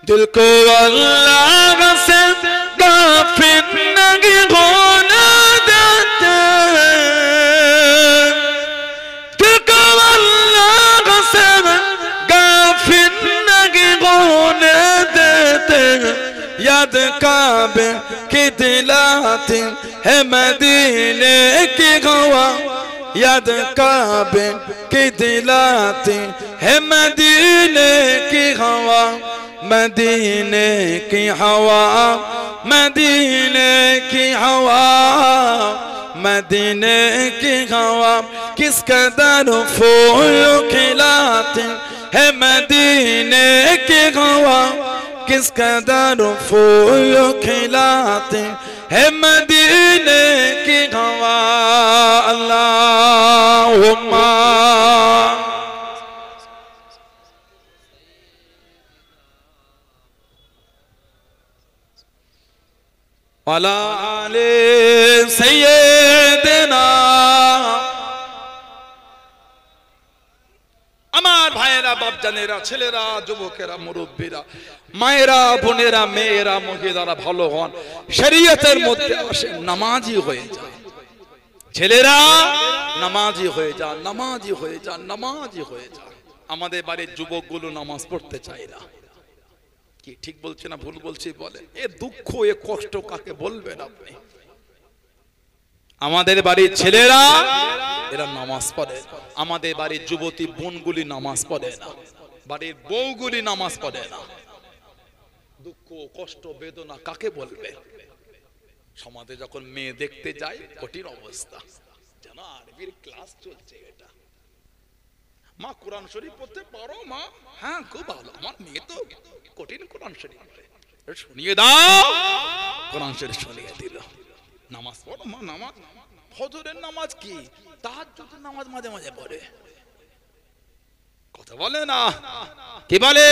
A: दिल को अल्लाह से गाफिल नहीं होने देते, दिल को अल्लाह से गाफिल नहीं होने देते, याद काबे की दिलाती है मदीने की हवा, याद काबे की दिलाती है मदीने की हवा, मदीने की हवा, मदीने की हवा, मदीने की हवा, किस कदर फूल खिलाती है मदीने की हवा, किस कदर फूल खिलाती है मदीने की हवा। अल्लाहुम्मा वाला आले सय्यदना। আমার ভাইয়েরা, বাপজানেরা, ছেলেরা, যুবকেরা, মুরব্বীরা, মায়েরা, বোনেরা, মেয়েরা, মহিলারা ভালো হন, শরীয়তের মধ্যে আসেন, নামাজি হয়ে যান। ছেলেরা নামাজি হয়ে যান, নামাজি হয়ে যান, নামাজি হয়ে যান। আমাদের বাড়ির যুবকগুলো নামাজ পড়তে চায় না। কি ঠিক বলছে না ভুল বলছি বলেন? এ দুঃখ, এ কষ্ট কাকে বলবেন আপনি? আমাদের বাড়ির ছেলেরা এরা নামাজ পড়ে। আমাদের বাড়ির যুবতী বোনগুলি নামাজ পড়ে না, বাড়ির বউগুলি নামাজ পড়ে না। দুঃখ কষ্ট বেদনা কাকে বলবে? সমাজে যখন মেয়ে দেখতে যায় কঠিন অবস্থা, যেন আরবির ক্লাস চলছে। এটা মা কোরআন শরীফ পড়তে পারো মা? হ্যাঁ খুব ভালো, আমার মেয়ে তো কঠিন কোরআন শরীফ পড়ে। শুনিয়ে দাও, কোরআন শরীফ শুনিয়ে দিল। নামাজ পড়ো মা, নামাজ ফজরের নামাজ কি, তাহাজ্জুদের নামাজ মাঝে মাঝে পড়ে। কথা বলে না, কি বলে?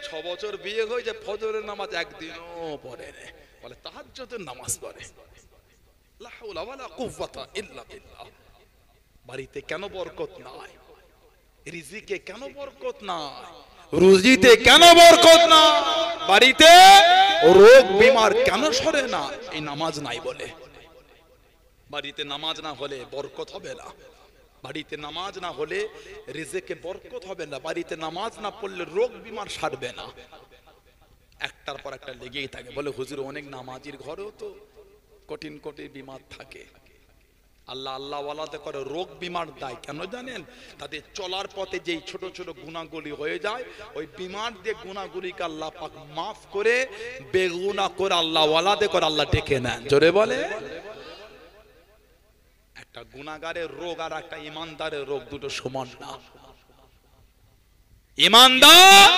A: 6 বছর বিয়ে হয়েছে, ফজরের নামাজ একদিনও পড়ে না, বলে তাহাজ্জুদের নামাজ পড়ে। লা হাওলা ওয়ালা কুওয়াতা ইল্লা বিল্লাহ। বাড়িতে কেন বরকত নাই? রিজিকে কেন বরকত নাই? রুজিতে কেন বরকত না? বাড়িতে রোগ বিমার কেন সরে না? এই নামাজ নাই বলে। বাড়িতে নামাজ না হলে বরকত হবে না, বাড়িতে নামাজ না হলে রিজিকে বরকত হবে না, বাড়িতে নামাজ না পড়লে রোগ বিমার সারবে না। একটার পর একটা লেগেই থাকে। বলে হুজুর অনেক নামাজির ঘরেও তো কঠিন কঠিন বিমার থাকে। আল্লাহ আল্লাহ ওয়ালাতে করে রোগ বিমার দায় কেন জানেন? তাদের চলার পথে যেই ছোট ছোট গুনাহগুলি হয়ে যায়, ওই বিমার দিয়ে গুনাহগুলিকে আল্লাহ পাক মাফ করে বেগুনা করে আল্লাহ ওয়ালাতে করে আল্লাহ ডেকে নেন। জোরে বলে। একটা গুনাহগারের রোগ আর একটা ইমানদারের রোগ দুটো সমান না। ইমানদার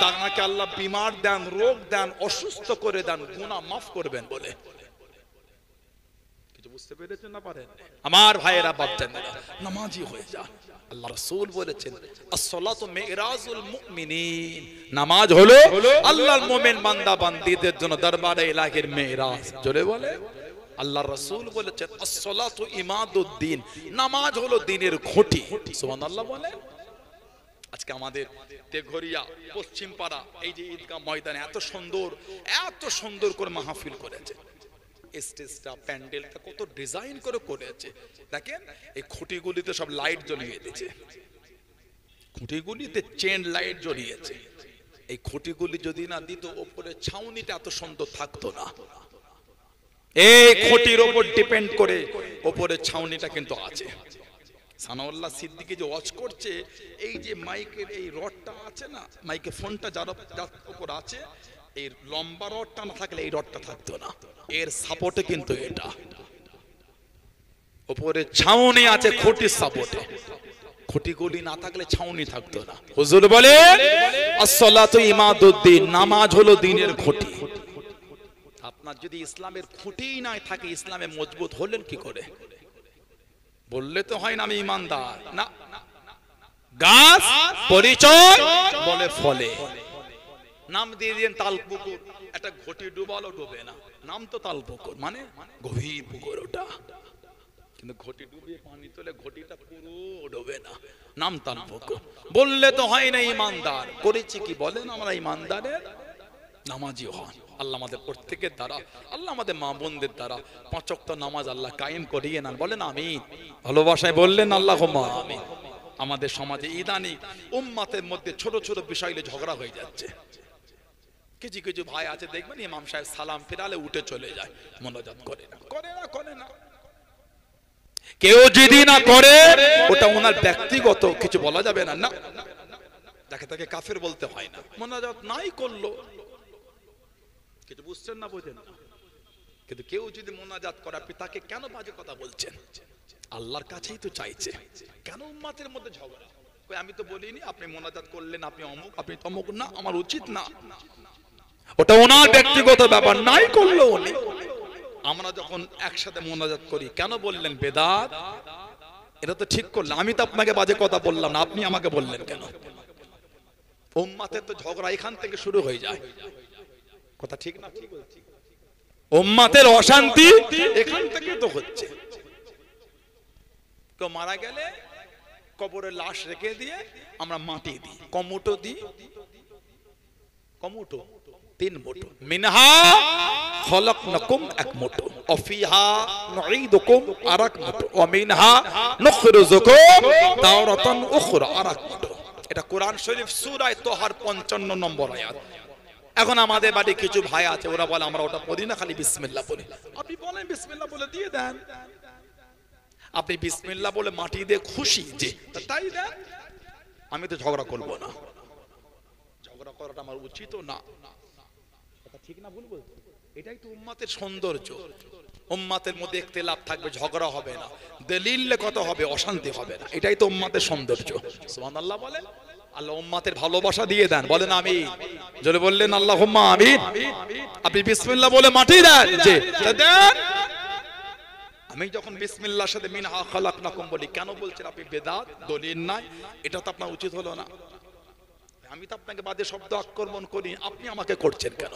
A: তাকে আল্লাহ বিমার দেন, রোগ দেন, অসুস্থ করে দেন, গুনাহ মাফ করবেন বলে। বুঝতে পেরেছেন না? পারেন আমার ভাইয়েরা বাপজানেরা, নামাজি হয়ে যা। আল্লাহ রাসূল বলেছেন as-salatu mi'razul mu'minin, নামাজ হলো আল্লাহর মুমিন বান্দা বান্দীদের জন্য দরবারে ইলাহির মিরাজ। জোরে বলে। আল্লাহ রাসূল বলেছেন as-salatu imaduddin, নামাজ হলো দ্বীনের খুঁটি। সুবহানাল্লাহ বলে। আজকে আমাদের তেঘরিয়া পশ্চিম পাড়া এই যে ঈদগাহ ময়দানে এত সুন্দর করে মাহফিল করেছে। স্টেজটা প্যান্ডেলটা কত ডিজাইন করে করেছে দেখেন। এই খুঁটিগুলিতে সব লাইট জ্বলিয়ে দিয়েছে, খুঁটিগুলিতে চেন লাইট জ্বলিয়েছে। এই খুঁটিগুলি যদি না দিত উপরে ছাউনিটা এত সুন্দর থাকতো না। এই খুঁটির উপর ডিপেন্ড করে উপরে ছাউনিটা কিন্তু আছে। সানাউল্লাহ সিদ্দিকী যে ওয়াজ করছে, এই যে মাইকের এই রডটা আছে না, মাইকে ফোনটা যার উপর আছে, এই লম্বা রডটা না থাকলে এই রডটা থাকতো না। এর সাপোর্টে কিন্তু এটা উপরে ছাউনি আছে, খুঁটির সাপোর্টে। খুঁটিগুলি না থাকলে ছাউনি থাকতো না। হুজুর বলে as-salatu imaduddin, নামাজ হলো দ্বীনের খুঁটি। আপনার যদি ইসলামের খুঁটিই না থাকে, ইসলামে মজবুত হলেন কি করে? বললে তো হয় না আমি ইমানদার, না। গাছ পরিচয় বলে ফলে। নাম দিয়ে দিয়েন তালপুকুর, একটা ঘটি ডুবালো ডুবে না, নাম তো তালপুকুর, মানে গভীর পুকুর ওটা। কিন্তু ঘটি ডুবিয়ে পানি তোলে, ঘটিটা পুরো ডুবে না, নাম তালপুকুর। বললে তো হয় না ইমানদার। করেছি কি বলেন? আমরা ইমানদারের নামাজি হন। আল্লাহ আমাদের প্রত্যেকের দ্বারা, আল্লাহ আমাদের মা বোনদের দ্বারা 5 ওয়াক্ত নামাজ আল্লাহ কায়েম করিয়ে নেন। বলেন আমিন। ভালোবাসায় বললেন আল্লাহুম্মা আমিন। আমাদের সমাজে ইদানি উম্মতের মধ্যে ছোট ছোট বিষয় নিয়ে ঝগড়া হয়ে যাচ্ছে। কিছু কিছু ভাই আছে দেখবেন ইমাম সাহেব সালাম ফিরালে উঠে চলে যায়, মোনাজাত করে না। কেউ যদি না করে ওটা ওনার ব্যক্তিগত, কিছু বলা যাবে না। না, তাকে কাফের বলতে হয় না। মোনাজাত নাই করলো, কিছু বুঝছেন না, বোঝেন না। কিন্তু কেউ যদি মোনাজাত করে, আপনি তাকে কেন বাজে কথা বলছেন? আল্লাহর কাছেই তো চাইছে, কেন উম্মতের মধ্যে ঝগড়া? আমি তো বলিনি আপনি মোনাজাত করলেন, আপনি অমুক, আপনি তমুক, না, আমার উচিত না। ওটা ওনার ব্যক্তিগত ব্যাপার, নাই করলো উনি। আমরা যখন একসাথে মোনাজাত করি, কেন বললেন বেদাত? এটা তো ঠিক করলাম, আমি তো আপনাকে বাজে কথা বললাম না, আপনি আমাকে বললেন কেন? উম্মতের তো ঝগড়া এখান থেকে শুরু হয়ে যায়। কথা ঠিক না? উম্মতের অশান্তি এখান থেকে তো হচ্ছে। কেউ মারা গেলে কবরে লাশ রেখে দিয়ে আমরা মাটি দিই, কমুটো দিই, কমুটো 3 মুঠো। মিনহা খলাকনাকুম 1 মুঠো, ওয়া ফিহা নুঈদুকুম আরাক মুঠো, ওয়া মিনহা নুখরিজুকুম তাওরাতান উখরা আরাক মুঠো। এটা কোরআন শরীফ সূরা তোহার 55 নম্বর আয়াত। এখন আমাদের বাড়ি কিছু ভাই আছে, ওরা বলে আমরা ওটা পড়ি না, খালি বিসমিল্লাহ বলি। আপনি বলেন বিসমিল্লাহ বলে দিয়ে দেন। আপনি বিসমিল্লাহ বলে মাটি দিয়ে খুশি যে তাই দেন, আমি তো ঝগড়া করব না। ঝগড়া করাটা আমার উচিত না, ঠিক না ভুল বলছি? এটাই তো উম্মতের সৌন্দর্য। উম্মতের মধ্যে ইখতিলাফ থাকবে, ঝগড়া হবে না, দলিলে কত হবে, অশান্তি হবে না। এটাই তো উম্মতের সৌন্দর্য। সুবহানাল্লাহ বলেন। আল্লাহ উম্মতের ভালোবাসা দিয়ে দেন, বলেন আমিন। জোরে বললেন আল্লাহুম্মা আমিন। আপনি বিসমিল্লাহ বলে মাটি দেন যে দেন। আমি যখন বিসমিল্লাহর সাথে মিনহা খালাকনাকুম বলি, কেন বলছেন আপনি বেদাত, দলিল নাই? এটা তো আপনার উচিত হলো না। আমি তো আপনাকে বাদে শব্দ আক্রমণ করি, আপনি আমাকে করছেন কেন?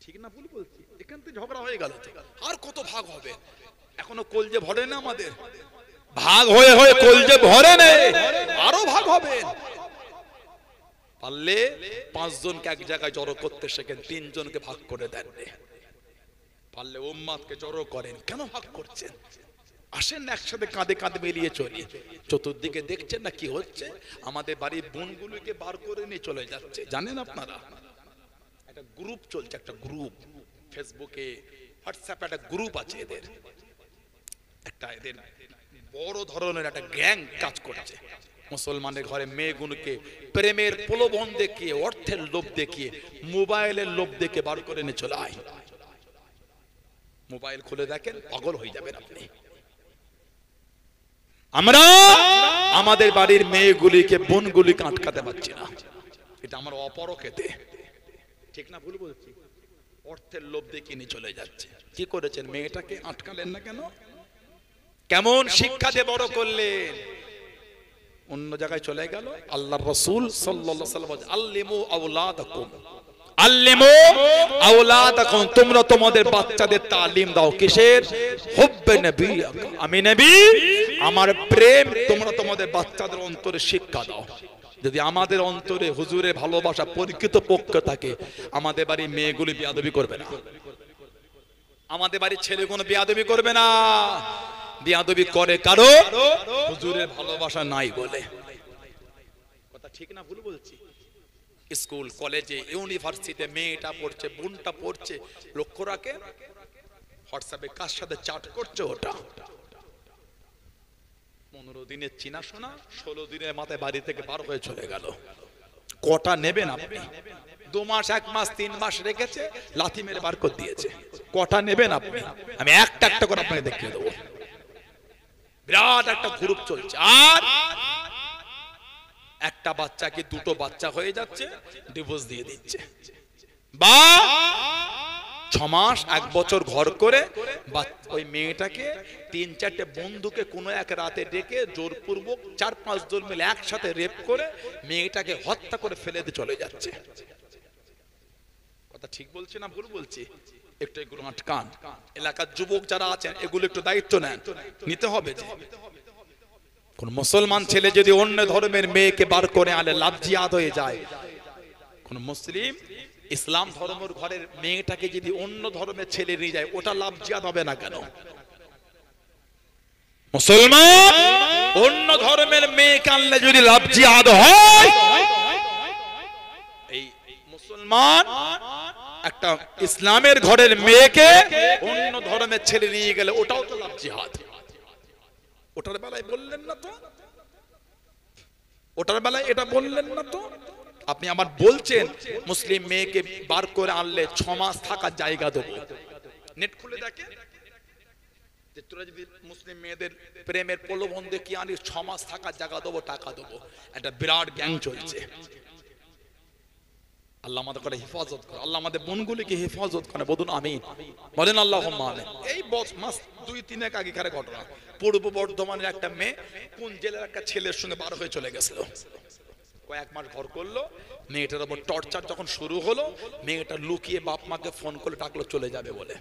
A: ঠিক না ভুল বলছি? এখান থেকে ঝগড়া হয়ে গেল। আর কত ভাগ হবে? এখনো কলজে ভরে না আমাদের? ভাগ হয়ে হয়ে কলজে ভরে নে, আরো ভাগ হবে। পারলে 5 জনকে এক জায়গায় জড়ো করতে শেখেন, 3 জনকে ভাগ করে দেন। পারলে উম্মতকে জড়ো করেন, কেন ভাগ করছেন? আসেন একসাথে কাঁধে কাঁধে মিলিয়ে চলি। চতুর্দিকে দেখছেন না কি হচ্ছে? আমাদের বাড়ির বোনগুলোকে বার করে নিয়ে চলে যাচ্ছে, জানেন আপনারা? একটা গ্রুপ চলছে, একটা গ্রুপ ফেসবুকে, হোয়াটসঅ্যাপে একটা গ্রুপ আছে এদের, একটা এদের বড় ধরনের একটা গ্যাং কাজ করছে। মুসলমানের ঘরে মেয়েগুলোকে প্রেমের প্রলোভন দেখিয়ে, অর্থের লোভ দেখিয়ে, মোবাইলের লোভ দেখে বার করে নিয়ে চলে আয়। মোবাইল খুলে দেখেন, পাগল হয়ে যাবেন আপনি। আমরা আমাদের বাড়ির মেয়েগুলিকে, বোনগুলিকে আটকাতে পারছি না। এটা আমার অপরকেতে, ঠিক না ভুল বলছি? অর্থের লোভ দেখিয়ে নিয়ে চলে যাচ্ছে। কি করেছেন? মেয়েটাকে আটকালেন না কেন? কেমন শিক্ষা দিয়ে বড় করলেন? অন্য জায়গায় চলে গেল। আল্লাহর রাসূল সাল্লাল্লাহু আলাইহি ওয়াসাল্লাম বলেন, আল্লিমু আওলাদাকুম, আল্লিমু আওলাদাকুম, তোমরা তোমাদের বাচ্চাদের তালিম দাও। কিসের? হুব্বে নবী, আমি নবী, আমার প্রেম তোমরা তোমাদের বাচ্চাদের অন্তরে শিক্ষা দাও। যদি আমাদের অন্তরে হুজুরের ভালোবাসা পরিচিত পক্ষ থাকে, আমাদের বাড়ির মেয়েগুলি বেয়াদবি করবে না, আমাদের বাড়ির ছেলেগুলো বেয়াদবি করবে না। বেয়াদবি করে কারণ হুজুরের ভালোবাসা নাই বলে। কথা ঠিক না ভুল বলছি? স্কুল, কলেজে, ইউনিভার্সিটিতে মেয়েটা পড়ছে, বোনটা পড়ছে, লক্ষ্য রাখে হোয়াটসঅ্যাপে কার সাথে চ্যাট করছে। ওটা 15 দিনের চিনাশোনা, 16 দিনের মাথায় বাড়ি থেকে বার হয়ে চলে গেল। কটা নেবেন আপনি? 2 মাস, 1 মাস, 3 মাস রেখেছে, লাথি মেরে বার করে দিয়েছে। কটা নেবেন আপনি? আমি একটা একটা করে আপনাকে দেখিয়ে দেবো। বিরাট একটা গ্রুপ চলছে। আর একটা বাচ্চাকে 2টো বাচ্চা হয়ে যাচ্ছে, ডিভোর্স দিয়ে দিচ্ছে। বা 6 মাস, 1 বছর ঘর করে ওই মেয়েটাকে 3-4টে বন্ধুকে কোনো এক রাতে ডেকে জোরপূর্বক 4-5 জন মিলে একসাথে রেপ করে মেয়েটাকে হত্যা করে ফেলে দিয়ে চলে যাচ্ছে। কথা ঠিক বলছি না ভুল বলছি? একটু এগুলো আটকান। এলাকার যুবক যারা আছেন, এগুলো একটু দায়িত্ব নেন, নিতে হবে। যে কোন মুসলমান ছেলে যদি অন্য ধর্মের মেয়েকে বার করে আলে লাভ জিহাদ হয়ে যায়। কোন মুসলিম ইসলাম ধর্মের ঘরের মেয়েটাকে যদি অন্য ধর্মের ছেলে নিয়ে যায়, ওটা লাভ জিহাদ হবে না কেন? মুসলমান অন্য ধর্মের মেয়েকে আনলে যদি লাভ জিহাদ হয়, এই মুসলমান একটা ইসলামের ঘরের মেয়েকে অন্য ধর্মের ছেলে নিয়ে গেলে ওটাও তো লাভ জিহাদ। ওটার বেলায় বললেন না তো? ওটার বেলায় এটা বললেন না তো? আপনি আমার বলছেন মুসলিম মেয়েকে বার করে আনলে 6 মাস থাকার জায়গা দেবো। নেট খুলে দেখেন, যে তোরা যদি মুসলিম মেয়েদের প্রেমের প্রলোভন দেখিয়ে আনিস, 6 মাস থাকার জায়গা দেবো, টাকা দেবো। একটা বিরাট গ্যাং চলছে। আল্লাহ আমাদের করে হেফাজত করে, আল্লাহ আমাদের বোনগুলিকে হেফাজত করে। বলুন আমিন, বলেন আল্লাহুম্মা আমিন। এই মাস 2-3 এক আগেকার ঘটনা। পূর্ব বর্ধমানের একটা মেয়ে কোন জেলার একটা ছেলের সঙ্গে বার হয়ে চলে গেছিল। কয়েক মাস ঘর করলো। মেয়েটার উপর টর্চার যখন শুরু হলো, মেয়েটা লুকিয়ে বাপ মাকে ফোন করে ডাকলো চলে যাবে বলে।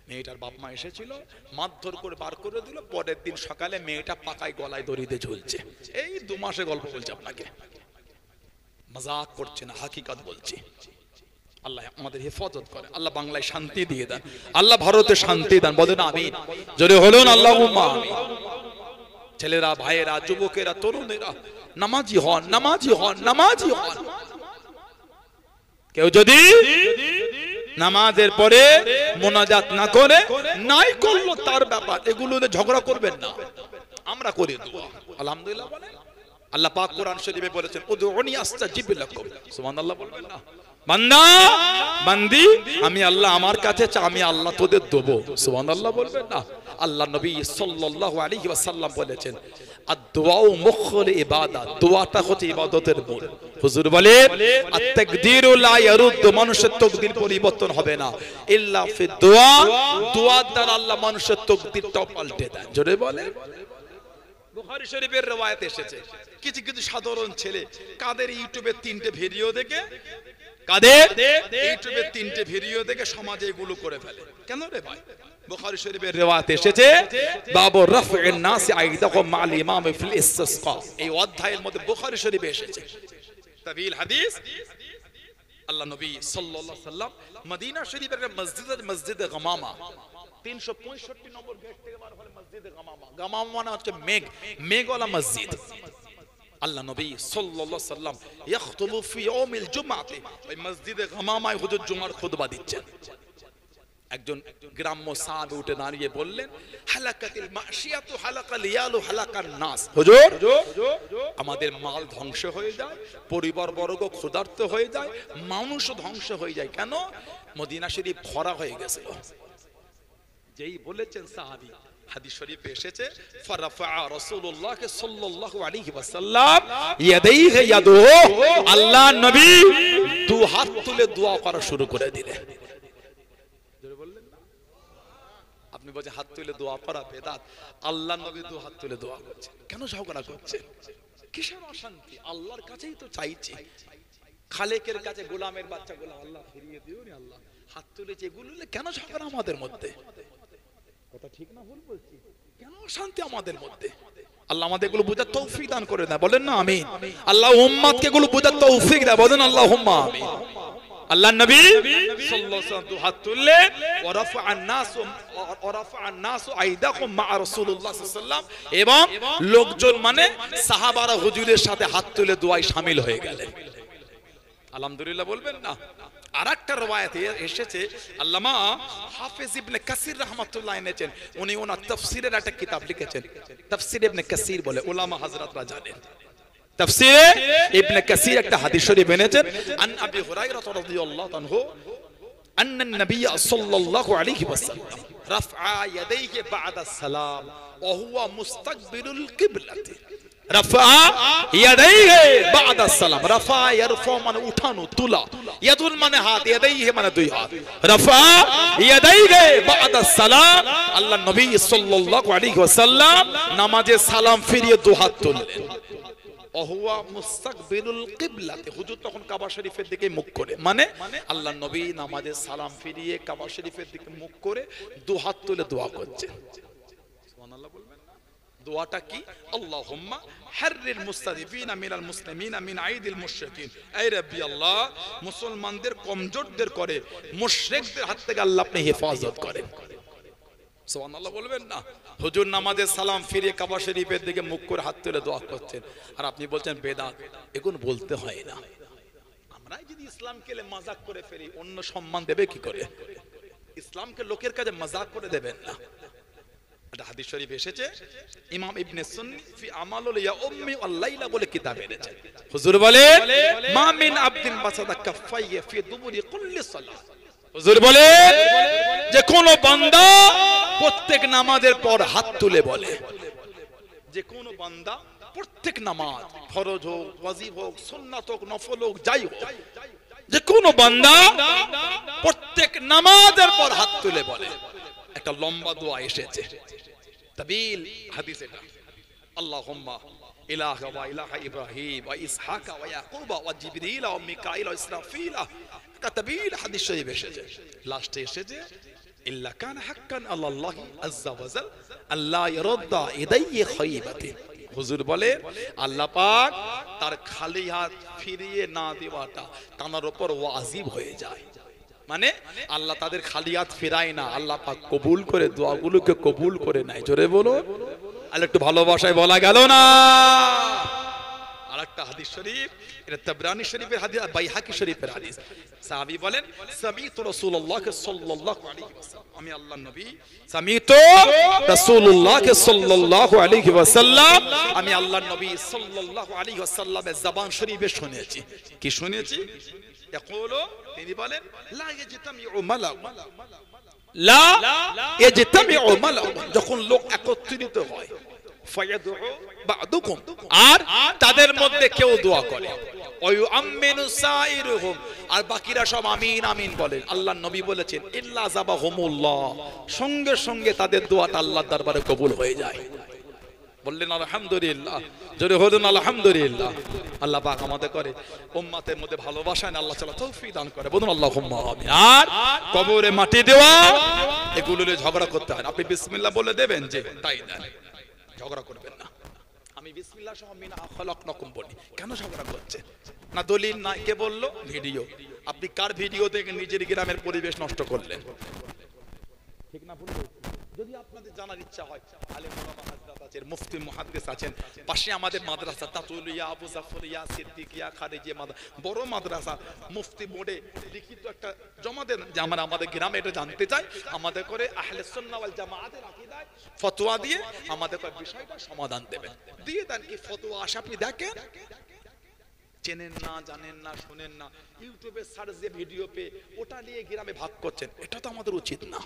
A: মেয়েটার বাপ মা এসেছিল, মারধর করে বার করে দিল। পরের দিন সকালে মেয়েটা পাকায় গলায় দড়িতে ঝুলছে। এই 2 মাসের গল্প বলছি আপনাকে, মজাক করছে না, হাকিকত বলছি। আল্লাহ আমাদের হেফাজত করে, আল্লাহ বাংলায় শান্তি দিয়ে দেন, আল্লাহ ভারতে শান্তি দেন। বলেন আমিন, জোরে বলুন আল্লাহুম্মা আমিন। ছেলেরা, ভাইয়েরা, যুবকেরা, তরুণেরা নামাজি হন, নামাজি হন, নামাজি হন। কেউ যদি নামাজের পরে মোনাজাত না করে নাই করলো তার ব্যাপার, এগুলোতে ঝগড়া করবেন না। আমরা করি দোয়া আলহামদুলিল্লাহ বলেন। আল্লাহ পাক কোরআন শরীফে বলেছেন উদউনি আস্তাজিব লাকুম, সুবহানাল্লাহ বলবেন না? বান্দা বান্দি আমি আল্লাহ আমার কাছে চা, আমি আল্লাহ তোদের দেবো, সুবহানাল্লাহ বলবেন না? আল্লাহ নবী সাল্লাল্লাহু আলাইহি ওয়াসাল্লাম বলেছেন আদ-দুআউ মুখুল ইবাদাত, দোয়াটা হচ্ছে ইবাদতের মূল। হুজুর বলেন আত-তাকদীরু লা ইয়ারুদ্দু, মানুষের তাকদীর পরিবর্তন হবে না ইল্লা ফি দুআ, দোয়ার দ্বারা আল্লাহ মানুষের তাকদীরটা পাল্টে দেন। জোরে বলেন। বুখারী শরীফের রওয়ায়াত এসেছে কিছু কিছু সাধারণ ছেলে কাদের ইউটিউবের 3টে ভিডিও দেখে, কাদের ইউটিউবের 3টে ভিডিও দেখে সমাজে এগুলো করে ফেলে। কেন রে ভাই? বুখারী শরীফের রওয়ায়াত এসেছে বাবু রাফউন নাস আইদাকুম মা'আল ইমাম ফিল ইসতিসকা, এই অধ্যায়ের মধ্যে বুখারী শরীফে এসেছে তাবিল হাদিস। আল্লাহ নবী সাল্লাল্লাহু আলাইহি সাল্লাম মদিনা শরীফের মসজিদে গামামা 365 নম্বর গেট থেকে বার হলে মসজিদে গামামা, গামামা মানে হচ্ছে মেঘ, মেঘওয়ালা মসজিদ। আল্লাহ নবী সাল্লাল্লাহু আলাইহি সাল্লাম ইয়াখতুবু ফি ইয়াউমিল জুমআতি, ওই মসজিদে গামামায় হুজুর জুমার খুতবা দিচ্ছেন। একজন গ্রাম্য সাহাবী উঠে দাঁড়িয়ে বললেন হালাকাতিল মাশিয়াতু হালাকাল ইয়ালু হালাকান নাস, হুজুর আমাদের মাল ধ্বংস হয়ে যায়, পরিবার বর্গ ক্ষুধার্ত হয়ে যায়, মানুষও ধ্বংস হয়ে যায়। কেন? মদিনা শরীফ ভরা হয়ে গেছিল। যেই বলেছেন সাহাবী, হাদিস শরীফে এসেছে ফারাফা রাসূলুল্লাহ সাল্লাল্লাহু আলাইহি ওয়াসাল্লাম ইয়াদাইহি ইয়াদু, আল্লাহ নবী দু হাত তুলে দোয়া করা শুরু করে দিলেন। জোরে বললেন না? আপনি বলেন হাত তুলে দোয়া করা বেদাত, আল্লাহ নবী দু হাত তুলে দোয়া করছেন। কেন ঝগড়া করছেন? কিসের অশান্তি? আল্লাহর কাছেই তো চাইছি, খালেকের কাছে গোলামের বাচ্চা গোলাম আল্লাহ ফিরিয়ে দিও নি, আল্লাহ হাত তুলেছে, এগুলো কেন ঝগড়া আমাদের মধ্যে? কথা ঠিক না ভুল বলছি? কেন শান্তি আমাদের মধ্যে? আল্লাহ আমাদের এগুলো বুঝার তৌফিক দান করে দেয়, বলেন না আমিন। আল্লাহ উম্মতকে এগুলো বুঝার তৌফিক দেয়, বলেন আল্লাহুম্মা আমিন। আল্লাহ নবী সাল্লাল্লাহু আলাইহি ওয়াসাল্লাম হাত তুললেন ওয়ারাফা'আন নাসু আইদাকুম মা রাসূলুল্লাহ সাল্লাল্লাহু আলাইহি ওয়াসাল্লাম, এবং লোকজন মানে সাহাবারা হুজুরের সাথে হাত তুলে দোয়ায় শামিল হয়ে গেলেন। আলহামদুলিল্লাহ বলবেন না? আরেকটা রওয়ায়াতে এসেছে, আল্লামা হাফেজ ইবনে কাসির রাহমাতুল্লাহ এনেছেন, উনি ওনার তাফসীরের একটা কিতাব লিখেছেন, তাফসীর ইবনে কাসির বলে, উলামা হযরতরা জানেন। তাফসীরে ইবনে কাসির একটা হাদিস শরীফ এনেছেন, আন আবি হুরায়রা রাদিয়াল্লাহু আনহু আন্নান নবী সাল্লাল্লাহু আলাইহি ওয়াসাল্লাম রাফআ ইয়াদাইহি বা'দা সালাম ওয়া হুয়া মুস্তাকবিলুল কিবলাতি। রাফা ইয়াদাইহি বা'দা সালাম, রাফা ইয়ারফা মানে উঠানো তোলা, ইয়াদুল মানে হাত, ইয়াদাইহি মানে দুই হাত। রাফা ইয়াদাইহি বা'দা সালাম, আল্লাহ নবী সাল্লাল্লাহু আলাইহি ওয়াসাল্লাম নামাজে সালাম ফিরিয়ে দু হাত তুললেন। ওহুয়া মুস্তাকবিলুল কিবলাতি, হুজুর তখন কাবা শরীফের দিকে মুখ করে, মানে আল্লাহ নবী নামাজে সালাম ফিরিয়ে কাবা শরীফের দিকে মুখ করে দু হাত তুলে দোয়া করছেন। সুবহানাল্লাহ বলবেন না? দোয়াটা কি? আল্লাহুম্মা হাররিল মুস্তাদিফিনা মিনাল মুসলিমিনা মিন আইদিল মুশরিকিন, এই রব্বি আল্লাহ মুসলমানদের কমজোরদের করে মুশরিকদের হাত থেকে আল্লাহ আপনি হেফাজত করেন। সুবহানাল্লাহ বলবেন না? হুজুর নামাজে সালাম ফিরিয়ে কাবা শরীফের দিকে মুখ করে হাত তুলে দোয়া করছেন, আর আপনি বলছেন বেদাত, এগুলো বলতে হয় না। আমরাই যদি ইসলামকে মজাক করে ফেলি, অন্য সম্মান দেবে কি করে? ইসলামকে লোকের কাছে মজাক করে দেবেন না। একটা হাদিস শরীফ এসেছে, ইমাম ইবনে সুন্নি ফি আমালুল ইয়াউমি ওয়াল লাইলা বলে কিতাব এনেছেন। হুজুর বলেন মা মিন আবদিন বাসাদা কাফাইহি ফি দুবুরি কুল্লি সালাত, হুজুর বলেন যে কোন বান্দা প্রত্যেক নামাজের পর হাত তুলে বলে, যে কোন বান্দা প্রত্যেক নামাজ, ফরজ হোক, ওয়াজিব হোক, সুন্নাত হোক, নফল হোক, যাই হোক, যে কোন বান্দা প্রত্যেক নামাজের পর হাত তুলে বলে, একটা লম্বা দোয়া এসেছে, তাবিল হাদিস এটা, আল্লাহুম্মা ইলাহা ওয়া ইলাহা ইব্রাহিম ওয়া ইসহাক ওয়া ইয়াকুব ওয়া জিবরিল ওয়া মিকাইল ওয়া ইসরাফিল, তাবিল হাদিস শরীফ এসেছে। লাস্টে এসেছে ইল্লা কান হাক্কান আল্লাহ আযজা ওয়া জাল আল্লাহ ইয়ারদা ইদাইহি খাইবাতি, হুজুর বলে আল্লাহ পাক তার খালি হাত ফিরিয়ে না দেওয়াটা তার উপর ওয়াজিব হয়ে যায়। মানে আল্লাহ তাদের খালি হাত ফেরায় না, আল্লাহ পাক কবুল করে দোয়াগুলোকে কবুল করে নেয়। জোরে বলো, আর একটু ভালোবাসায় বলা গেল না? আরেকটা হাদিস শরীফ, এটা তাবরানী শরীফের হাদিস, বাইহাকি শরীফের হাদিস। সাহাবী বলেন সামিতু রাসূলুল্লাহ সাল্লাল্লাহু আলাইহি ওয়াসাল্লাম, আমি আল্লাহর নবী সামিতু রাসূলুল্লাহ সাল্লাল্লাহু আলাইহি ওয়াসাল্লাম, আমি আল্লাহর নবী সাল্লাল্লাহু আলাইহি ওয়াসাল্লামের জবান শরীফে শুনেছি। কি শুনেছি? ইয়াকুলু, তিনি বলেন লা ইয়াজতামিউ মালাউ, লা ইয়াজতামিউ মালাউ, যখন লোক একত্রিত হয়, ফায়াদউ বা'দুকুম, আর তাদের মধ্যে কেউ দোয়া করে, ওয়ুআমিনু সাইরুহুম, আর বাকিরা সব আমিন আমিন বলে। আল্লাহর নবী বলেছেন ইল্লা যাবাহুমুল্লাহ, সঙ্গে সঙ্গে তাদের দোয়াটা আল্লাহর দরবারে কবুল হয়ে যায়। বললেন আলহামদুলিল্লাহ, জোরে বলুন আলহামদুলিল্লাহ। আল্লাহ পাক আমাদের করে উম্মতের মধ্যে ভালোবাসা না, আল্লাহ তাআলা তৌফিক দান করে, বলুন আল্লাহুম্মা আমিন। আর কবরে মাটি দেওয়া, এগুলো নিয়ে ঝগড়া করতে হয় না। আপনি বিসমিল্লাহ বলে দেবেন, যে তাই দেন, ঝগড়া করবেন না। আমি বিসমিল্লাহ সহ মিনা খালাকনাকুম বলি, কেন ঝগড়া করছে? না দলিল না, কে বললো? ভিডিও। আপনি কার ভিডিও দেখে নিজের গ্রামের পরিবেশ নষ্ট করলেন? ঠিক না ভুল? যদি আপনাদের জানার ইচ্ছা হয়, আলেম ওলামা হযরত আছেন, মুফতি মুহাদ্দিস আছেন, পাশে আমাদের মাদ্রাসা তাতুলিয়া, আবু জাফরিয়া, সিদ্দিকিয়া, খারিজিয়া বড় মাদ্রাসা, মুফতি বোর্ডে লিখিত একটা জমা দেন যে আমরা আমাদের গ্রামে এটা জানতে চাই, আমাদের করে আহলে সুন্নাহ ওয়াল জামাআতের আকীদায় ফতোয়া দিয়ে আমাদের করে বিষয়টা সমাধান দেবেন। দিয়ে দেন কি ফতোয়া আসে, আপনি দেখেন, চেনেন না, জানেন না, শুনেন না, ইউটিউবে সার্চ দিয়ে ভিডিও পেয়ে ওটা নিয়ে গ্রামে ভাগ করছেন, এটা তো আমাদের উচিত না।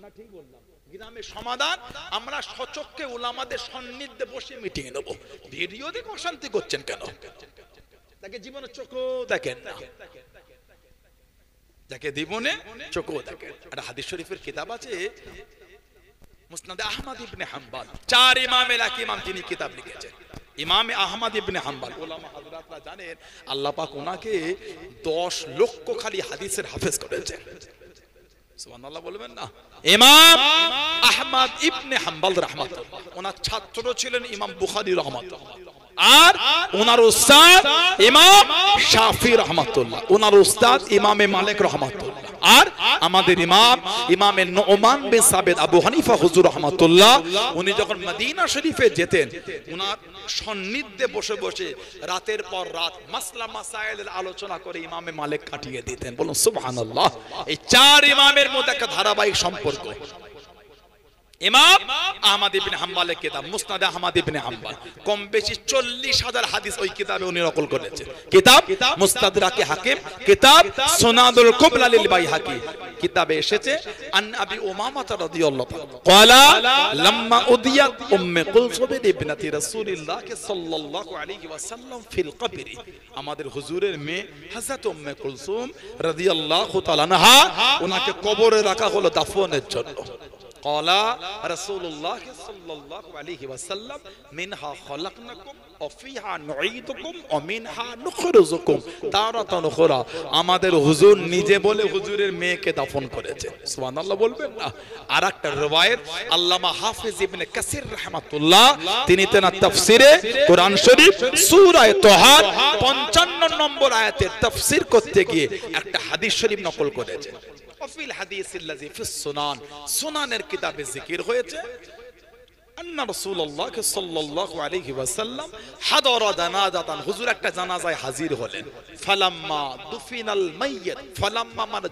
A: না ঠিক বললাম? গ্রামের সমাধান আমরা সচক্ষে উলামাদের সান্নিধ্যে বসে মিটিয়ে নেব। ভিডিও দেখে অশান্তি করছেন কেন? তাকে জীবনে চোখও দেখেন না, যাকে জীবনে চোখও দেখেন। একটা হাদিস শরীফের কিতাব আছে মুসনাদে আহমদ ইবনে হাম্বল, চার ইমামের এক ইমাম, তিনি কিতাব লিখেছেন ইমামে আহমদ ইবনে হাম্বল। উলামা হযরতরা জানেন আল্লাহ পাক ওনাকে 10 লক্ষ খালি হাদিসের হাফেজ করেছেন। সুবহানাল্লাহ বলবেন না? ইমাম আহমদ ইবনে হাম্বল রাহমাতুল্লাহ, ওনার ছাত্র ছিলেন ইমাম বুখারী রাহমাতুল্লাহ, আর ওনার উস্তাদ ইমাম শাফি রাহমাতুল্লাহ, ওনার উস্তাদ ইমামে মালিক রাহমাতুল্লাহ, আর আমাদের ইমাম ইমামে নুমান বিন সাবিত আবু হানিফা হুজুর রাহমাতুল্লাহ, উনি যখন মদিনা শরীফে যেতেন, ওনার সান্নিধ্যে বসে বসে রাতের পর রাত মাসলা মাসাইলের আলোচনা করে ইমামে মালিক কাটিয়ে দিতেন। বলুন সুবহানাল্লাহ। এই চার ইমামের মধ্যে একটা ধারাবাহিক সম্পর্ক। ইমাম আহমদ ইবনে হাম্বলের কিতাব মুসনাদ আহমদ ইবনে হাম্বল, কম বেশি 40,000 হাদিস ওই কিতাবে উনি নকল করেছেন। কিতাব মুস্তাদরাকে হাকিম, কিতাব সুনানুল কুবরা লিল বাইহাকি, কিতাবে এসেছে আন আবি উমামা রাদিয়াল্লাহু তাআলা ক্বালা লাম্মা উদিয়াত উম্মে কুলসুম ইবনাতি রাসূলিল্লাহ সাল্লাল্লাহু আলাইহি ওয়াসাল্লাম ফিল কবরি, আমাদের হুজুরের মেয়ে হযরত উম্মে কুলসুম রাদিয়াল্লাহু তাআলা আনহা, ওনাকে কবরে রাখা হলো দাফনের জন্য। ক্বালা রাসূলুল্লাহ সাল্লাল্লাহু আলাইহি ওয়াসাল্লাম মিনহা খলাকনাকুম ওয়া ফিহা নুঈদুকুম ওয়া মিনহা নুখরিজুকুম তারাতান উখরা, আমাদের হুজুর নিজে বলে হুজুরের মেয়েকে দাফন করেছেন। সুবহানাল্লাহ বলবেন না? আরেকটা riwayat আল্লামা হাফিজ ইবনে কাসির রাহমাতুল্লাহ, তিনি তার তাফসিরে কোরআন শরীফ সূরা তাহার 55 নম্বর আয়াতের তাফসীর করতে গিয়ে একটা হাদিস শরীফ নকল করেছেন। ওয়াফিল হাদিসিল্লাযী ফিস সুনান, সুনানের কিতাবে যিকির হয়েছে আন্না রাসূলুল্লাহ সাল্লাল্লাহু আলাইহি ওয়াসাল্লাম হাদারা জানাজাতান, হুজুর একটা জানাজায় হাজির হলেন। ফালাম্মা দুফিনাল মাইয়িত, ফালাম্মা মানে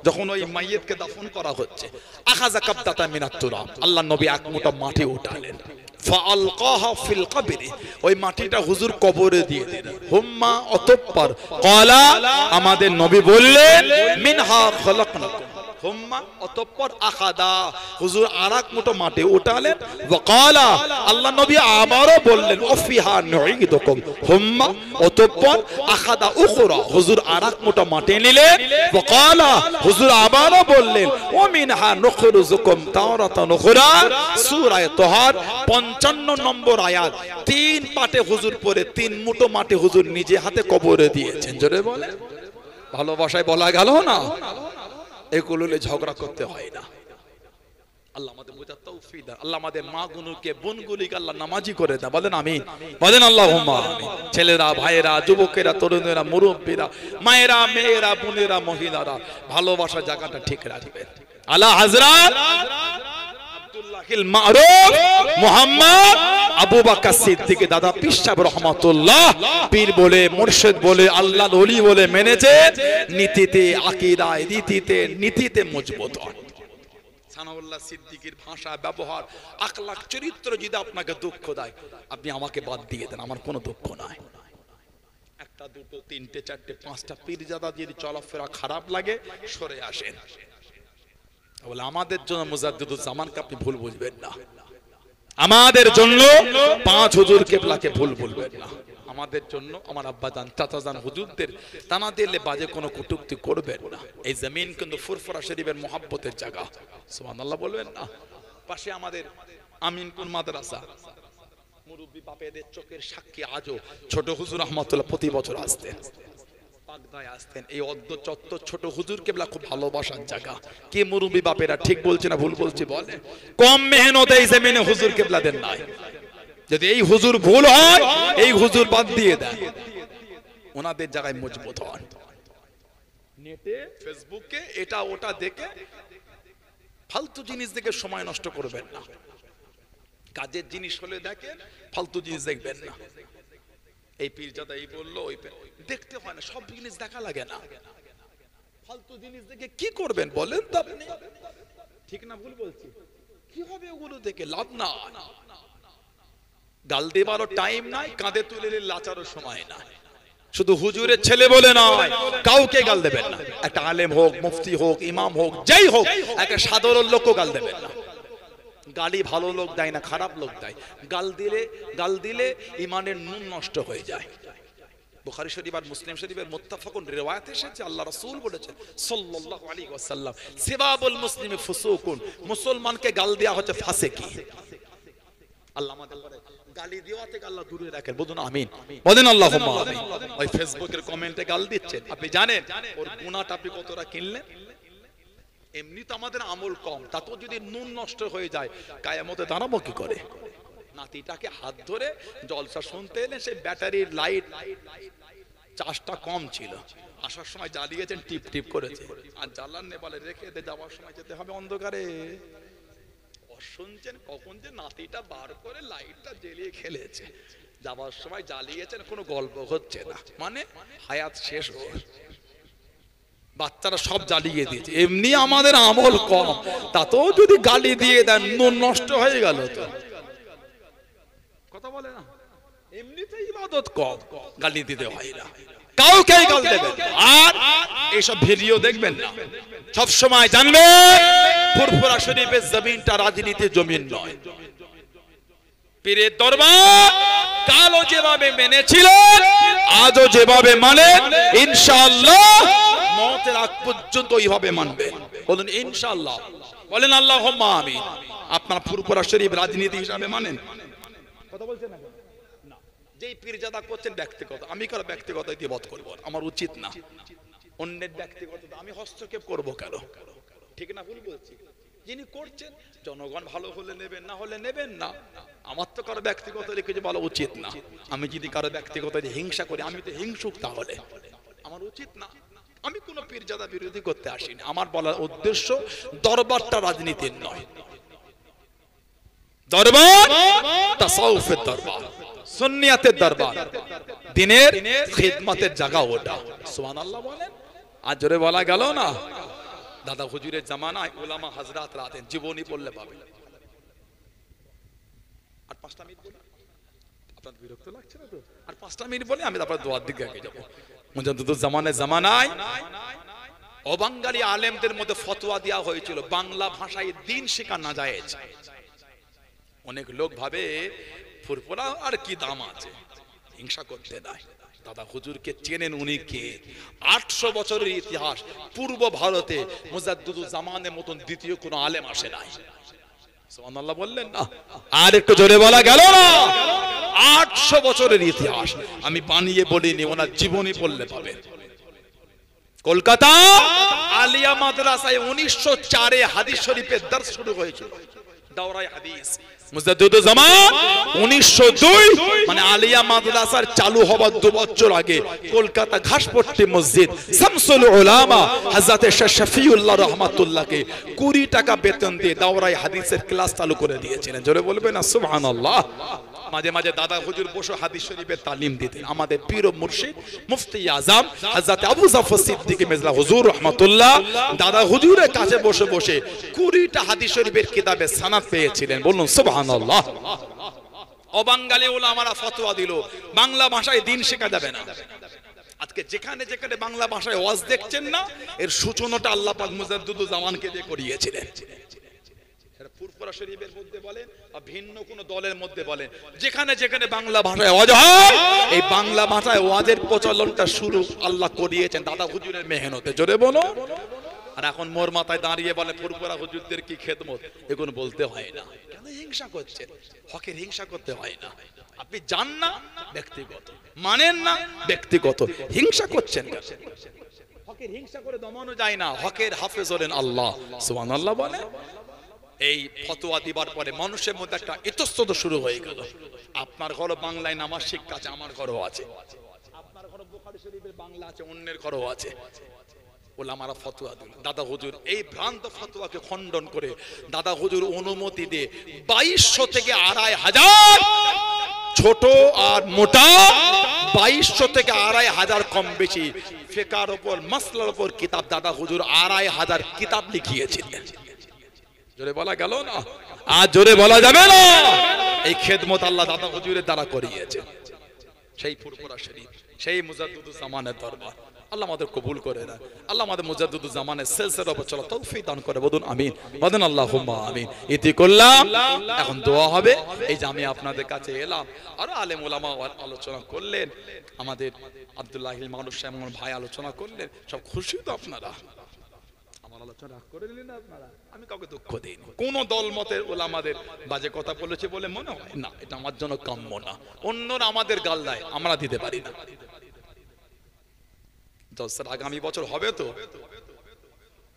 A: যখন ওই মাইয়িতকে দাফন করা হচ্ছে, আখাযা কাবদাতা মিনাত তুরাব, আল্লাহর নবী এক মুঠো মাটি উঠালেন, ফাআলকাহা ফিল কবরি, ওই মাটিটা হুজুর কবরে দিয়ে দিলেন। হুম্মা অতঃপর ক্বালা, আমাদের নবী বললেন মিনহা খলাকনাকুম, হুম্মা অতঃপর আখাদা, হুজুর আরেক মুঠো মাটি উঠালেন, ওয়া ক্বালা, আল্লাহ নবী আবারও বললেন ওয়াফিহা নুঈদুকুম, হুম্মা অতঃপর আখাদা উখরা, হুজুর আরেক মুঠো মাটি নিলেন, ওয়া ক্বালা, হুজুর আবারও বললেন ওয়া মিনহা নুখরিজুকুম তারাতান উখরা, সূরা তাহার 55 নম্বর আয়াত, 3 পাটে হুজুর পড়ে 3 মুঠো মাটি হুজুর নিজে হাতে কবরে দিয়েছেন। জোরে বলে, ভালোবাসায় বলা গেল না? এগুলো ঝগড়া করতে হয় না। আল্লাহ আমাদের বোঝার তৌফিক দান। আল্লাহ আমাদের মা গুলোকে বোনগুলিকে আল্লাহ নামাজি করে দেন। বলেন আমিন, বলেন আল্লাহুম্মা আমিন। ছেলেরা, ভাইয়েরা, যুবকেরা, তরুণেরা, মুরব্বীরা, মায়েরা, মেয়েরা, বোনেরা, মহিলারা, ভালোবাসার জায়গাটা ঠিক রাখবেন। আলা হযরত আব্দুল্লাহ আকিল মারুফ মুহাম্মদ আবু বকর সিদ্দিক দাদা পীর সাহেব রহমাতুল্লাহ পীর বলে মুর্শিদ বলে আল্লাহর ওলি বলে মেনেছে নীতিতে আকীদায় নীতিতে মজবুত হন। সানাউল্লাহ সিদ্দিকীর ভাষা ব্যবহার আখলাক চরিত্র যদি আপনাকে দুঃখ দেয় আপনি আমাকে বাদ দিয়ে দেন, আমার কোনো দুঃখ নাই। একটা দুটো তিনটে চারটে পাঁচটা পীরজাদা যদি চলাফেরা খারাপ লাগে সরে আসেন। বলে আমাদের জন্য মুজাদ্দিদুজ জামানকে আপনি ভুল বুঝবেন না, আমাদের জন্য পাঁচ হুজুর কেবলাকে ভুল বলবেন না, আমাদের জন্য আমার আব্বাজান চাচাজান হুজুরদের তানা দিলে বাজে কোনো কটূক্তি করবেন না। এই জমিন কিন্তু ফুরফুরা শরীফের মুহাব্বতের জায়গা, সুবহানাল্লাহ বলবেন না। পাশে আমাদের আমিনপুর মাদ্রাসা, মুরব্বী বাপেদের চোখের সাক্ষী আজও ছোট হুজুর রহমাতুল্লাহ প্রতি বছর আসতেন, পাগদায় আসতেন। এই অদ্য চত্বর ছোট হুজুর কেবলা খুব ভালোবাসার জায়গা। কি মুরব্বী বাপেরা ঠিক বলছে না ভুল বলছি বলে? কম মেহনতে এই জমিনে হুজুর কেবলাদের নাই। যদি এই হুজুর ভুল হয় এই হুজুর বাদ দিয়ে দেন, ওনাদের জায়গায় মজবুত হন। নেটে ফেসবুকে এটা ওটা দেখে ফালতু জিনিস দেখে সময় নষ্ট করবেন না। কাজের জিনিস হলে দেখেন, ফালতু জিনিস দেখবেন না। এই পীরজাদা এই বললো ওই দেখতে হয় না, সব জিনিস দেখা লাগে না। ফালতু জিনিস দেখে কি করবেন বলেন তো আপনি? ঠিক না ভুল বলছি? কি হবে ওগুলো দেখে? লাভ না। গাল দেবারও টাইম নাই, কাঁধে তুলে লাচারও সময় নাই। শুধু হুজুরের ছেলে বলে নয়, কাউকে গাল দেবেন না। একটা আলেম হোক, মুফতি হোক, ইমাম হোক, যেই হোক, একটা সাধারণ লোকও গাল দেবেন না। গালি ভালো লোক দেয় না, খারাপ লোক দেয়। গাল দিলে ইমানের নুন নষ্ট হয়ে যায়। বুখারী শরীফ আর মুসলিম শরীফের মুত্তাফাকুন রিওয়ায়াত এসেছে, আল্লাহ রাসূল বলেছেন সাল্লাল্লাহু আলাইহি ওয়াসাল্লাম, সিবাবুল মুসলিমি ফুসুকুন, মুসলমানকে গাল দেয়া হচ্ছে ফাসিকি। আল্লাহ আমাদের গালি দেওয়া থেকে আল্লাহ দূরে রাখেন। বলুন আমিন, বলেন আল্লাহুম্মা আমিন। ওই ফেসবুকের কমেন্টে গাল দিচ্ছেন, আপনি জানেন ওর গুনাহটা আপনি কতটা কিনলেন? এমনি তো আমাদের আমল কম, তাতেও যদি নুন নষ্ট হয়ে যায় কিয়ামতে দাঁড়াবো কি করে? নাতিটাকে হাত ধরে জলসা শুনতে এলেন, সেই ব্যাটারির লাইট চার্জটা কম ছিল, আসার সময় জ্বালিয়েছেন, টিপ টিপ করেছে, আর জ্বালান বলে রেখে দে, যাওয়ার সময় যেতে হবে অন্ধকারে। শুনছেন কখন যে নাতিটা বার করে লাইটটা জ্বালিয়ে খেলেছে, যাওয়ার সময় জ্বালিয়েছেন, কোনো গল্প হচ্ছে না, মানে হায়াত শেষ হয়ে বাচ্চারা সব জ্বালিয়ে দিয়েছে। এমনি আমাদের আমল কম, তাতেও যদি গালি দিয়ে দেন নুন নষ্ট হয়ে গেল তো কথা বলে না। এমনিতে ইবাদত কম, গালি দিতে হয় না, কাউকে গাল দেবেন। আর এইসব ভিডিও দেখবেন না, সব সময় জানবেন ফুরফুরা শরীফের জমিনটা রাজনীতির জমিন নয়। পীরের দরবার কালও যেভাবে মেনেছিলেন আজও যেভাবে মানেন, ইনশাআল্লাহ মওতের আগ পর্যন্ত ওইভাবে মানবেন। বলুন ইনশাআল্লাহ, বলেন আল্লাহুম্মা আমিন। আপনারা ফুরফুরা শরীফ রাজনীতি হিসাবে মানেন? কথা বলছেন না? যেই পীরজাদা করছেন ব্যক্তিগত, আমি কারো ব্যক্তিগত ইতিবাদ করব না, আমার উচিত না। অন্যের ব্যক্তিগত আমি হস্তক্ষেপ করব কেন? ঠিক না ভুল বলছি? যিনি করছেন জনগণ ভালো হলে নেবেন, না হলে নেবেন না। আমার তো কারো ব্যক্তিগত কিছু বলা উচিত না। আমি যদি কারো ব্যক্তিগত হিংসা করি আমি তো হিংসুক, তাহলে আমার উচিত না। আমি কোন পীরজাদা বিরোধী করতে আসিনি। আমার বলার উদ্দেশ্য দরবারটা রাজনীতির নয়। দরবার তাসাউফের দরবার, সুন্নিয়াতের দরবার, দিনের খিদমতের জায়গা ওটা। সুবহানাল্লাহ বলেন। আর জোরে বলা গেল না? দাদা হুজুরের জামানায় উলামা হযরত রাতেন, জীবনী পড়লে পাবে। আর 5টা মিনিট বলি, আপনাদের বিরক্ত লাগছে না তো? আর 5টা মিনিট বলি, আমি তারপর দোয়ার দিকে আগে যাব। মুজাদ্দিদুজ জামানায় অবাঙ্গালী আলেমদের মধ্যে ফতোয়া দেওয়া হয়েছিল বাংলা ভাষায় দিন শেখা না জায়েজ। অনেক লোক ভাবে ফুরফুরা আর কি দাম আছে, হিংসা করতে নাই। দাদা হুজুরকে চেনেন, উনি কে? 800 বছরের ইতিহাস। পূর্ব ভারতে মুজাদ্দিদুজ জামানের মতন দ্বিতীয় কোন আলেম আসে নাই। সুবহানাল্লাহ বললেন না? আর একটু জোরে বলা গেল না? 800 বছরের ইতিহাস। আমি বানিয়ে বলিনি, ওনার জীবনী পড়লে পাবেন। কলকাতা আলিয়া মাদ্রাসায় 1904-এ হাদিস শরীফের দর্স শুরু হয়েছিল। দাওরায়ে হাদিস মুজাদ্দিদুল জামান 1902 মানে আলিয়া মাদ্রাসার চালু হবার 2 বছর আগে কলকাতা ঘাসপট্টি মসজিদ শামসুল উলামা হযরত শেখ শফিউল্লাহ রাহমাতুল্লাহকে 20 টাকা বেতন দিয়ে দাওরায়ে হাদিসের ক্লাস চালু করে দিয়েছিলেন। জোরে বলবেন না সুবহানাল্লাহ। মাঝে মাঝে দাদা হুজুর বসে হাদিস শরীফের তালিম দিতেন। আমাদের পীর ও মুর্শিদ মুফতি আজম হযরত আবু জাফর সিদ্দিকী মির্জা হুজুর রাহমাতুল্লাহ দাদা হুজুরের কাছে বসে বসে 20টা হাদিস শরীফের কিতাবে সনদ পেয়েছিলেন। বলুন সুবহানাল্লাহ। অবাঙ্গালী উলামারা ফতোয়া দিল বাংলা ভাষায় দ্বীন শেখা যাবে না। আজকে যেখানে যেখানে বাংলা ভাষায় ওয়াজ দেখছেন না, এর সূচনাটা আল্লাহ পাক মুজাদ্দিদুল জামানকে দিয়ে করিয়েছিলেন। ফুরফুরা শরীফের মধ্যে বলেন আর ভিন্ন কোন দলের মধ্যে বলেন, যেখানে যেখানে বাংলা ভাষায় ওয়াজ হয়, এই বাংলা ভাষায় ওয়াজের প্রচলনটা শুরু আল্লাহ করিয়েছেন দাদা হুজুরের মেহনতে। জোরে বলো। আর এখন মোর মাথায় দাঁড়িয়ে বলে ফুরফুরা হুজুরদের কি খেদমত, এগুলো বলতে হয় না। কেন হিংসা করছেন? হকের হিংসা করতে হয় না। আপনি জান না ব্যক্তিগত, মানেন না ব্যক্তিগত, হিংসা করছেন কেন? হকের হিংসা করে দমানো যায় না। হকের হাফেজ হলেন আল্লাহ। সুবহানাল্লাহ বলে। এই ফতোয়া দিবার পরে মানুষের মধ্যে একটা ইতস্তত শুরু হয়ে গেল। আপনার ঘরে বাংলায় নামাজ শিক্ষা আছে, আমার ঘরেও আছে। আপনার ঘরে বুখারী শরীফের বাংলা আছে, অন্যের ঘরেও আছে। ওলামারা ফতোয়া দিল। দাদা হুজুর এই ভ্রান্ত ফতোয়াকে খণ্ডন করে দাদা হুজুর অনুমতি দিয়ে 2200 থেকে 2500 ছোট আর মোটা 2200 থেকে 2500 কম বেশি ফিকহের উপর মাসলার উপর কিতাব দাদা হুজুর 2500 কিতাব লিখিয়েছিলেন। জোরে বলা গেল না? আর জোরে বলা যাবে না। এই খেদমত আল্লাহ দাদা হুজুরের দ্বারা করিয়েছে। সেই ফুরফুরা শরীফ, সেই মুজাদ্দিদুল জামানের দরবার আল্লাহ আমাদের কবুল করে না। আল্লাহ আমাদের মুজাদ্দিদুল জামানের সিলসিলার উপর চলা তৌফিক দান করে। বলুন আমিন, বলেন আল্লাহুম্মা আমিন। ইতি করলাম, এখন দোয়া হবে। এই যে আমি আপনাদের কাছে এলাম, আরো আলেম ওলামা আলোচনা করলেন, আমাদের আব্দুল্লাহিল মারুফ সাহেব ভাই আলোচনা করলেন। সব খুশি তো আপনারা? আলোচনা করে নিলেন আপনারা। আমি কাউকে দুঃখ দেইনি। কোন দল মতের ওলামাদের বাজে কথা বলেছে বলে মনে হয় না, এটা আমার জন্য কাম্য না। অন্যরা আমাদের গাল দেয়, আমরা দিতে পারি না। আগামী বছর হবে তো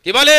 A: কি বলে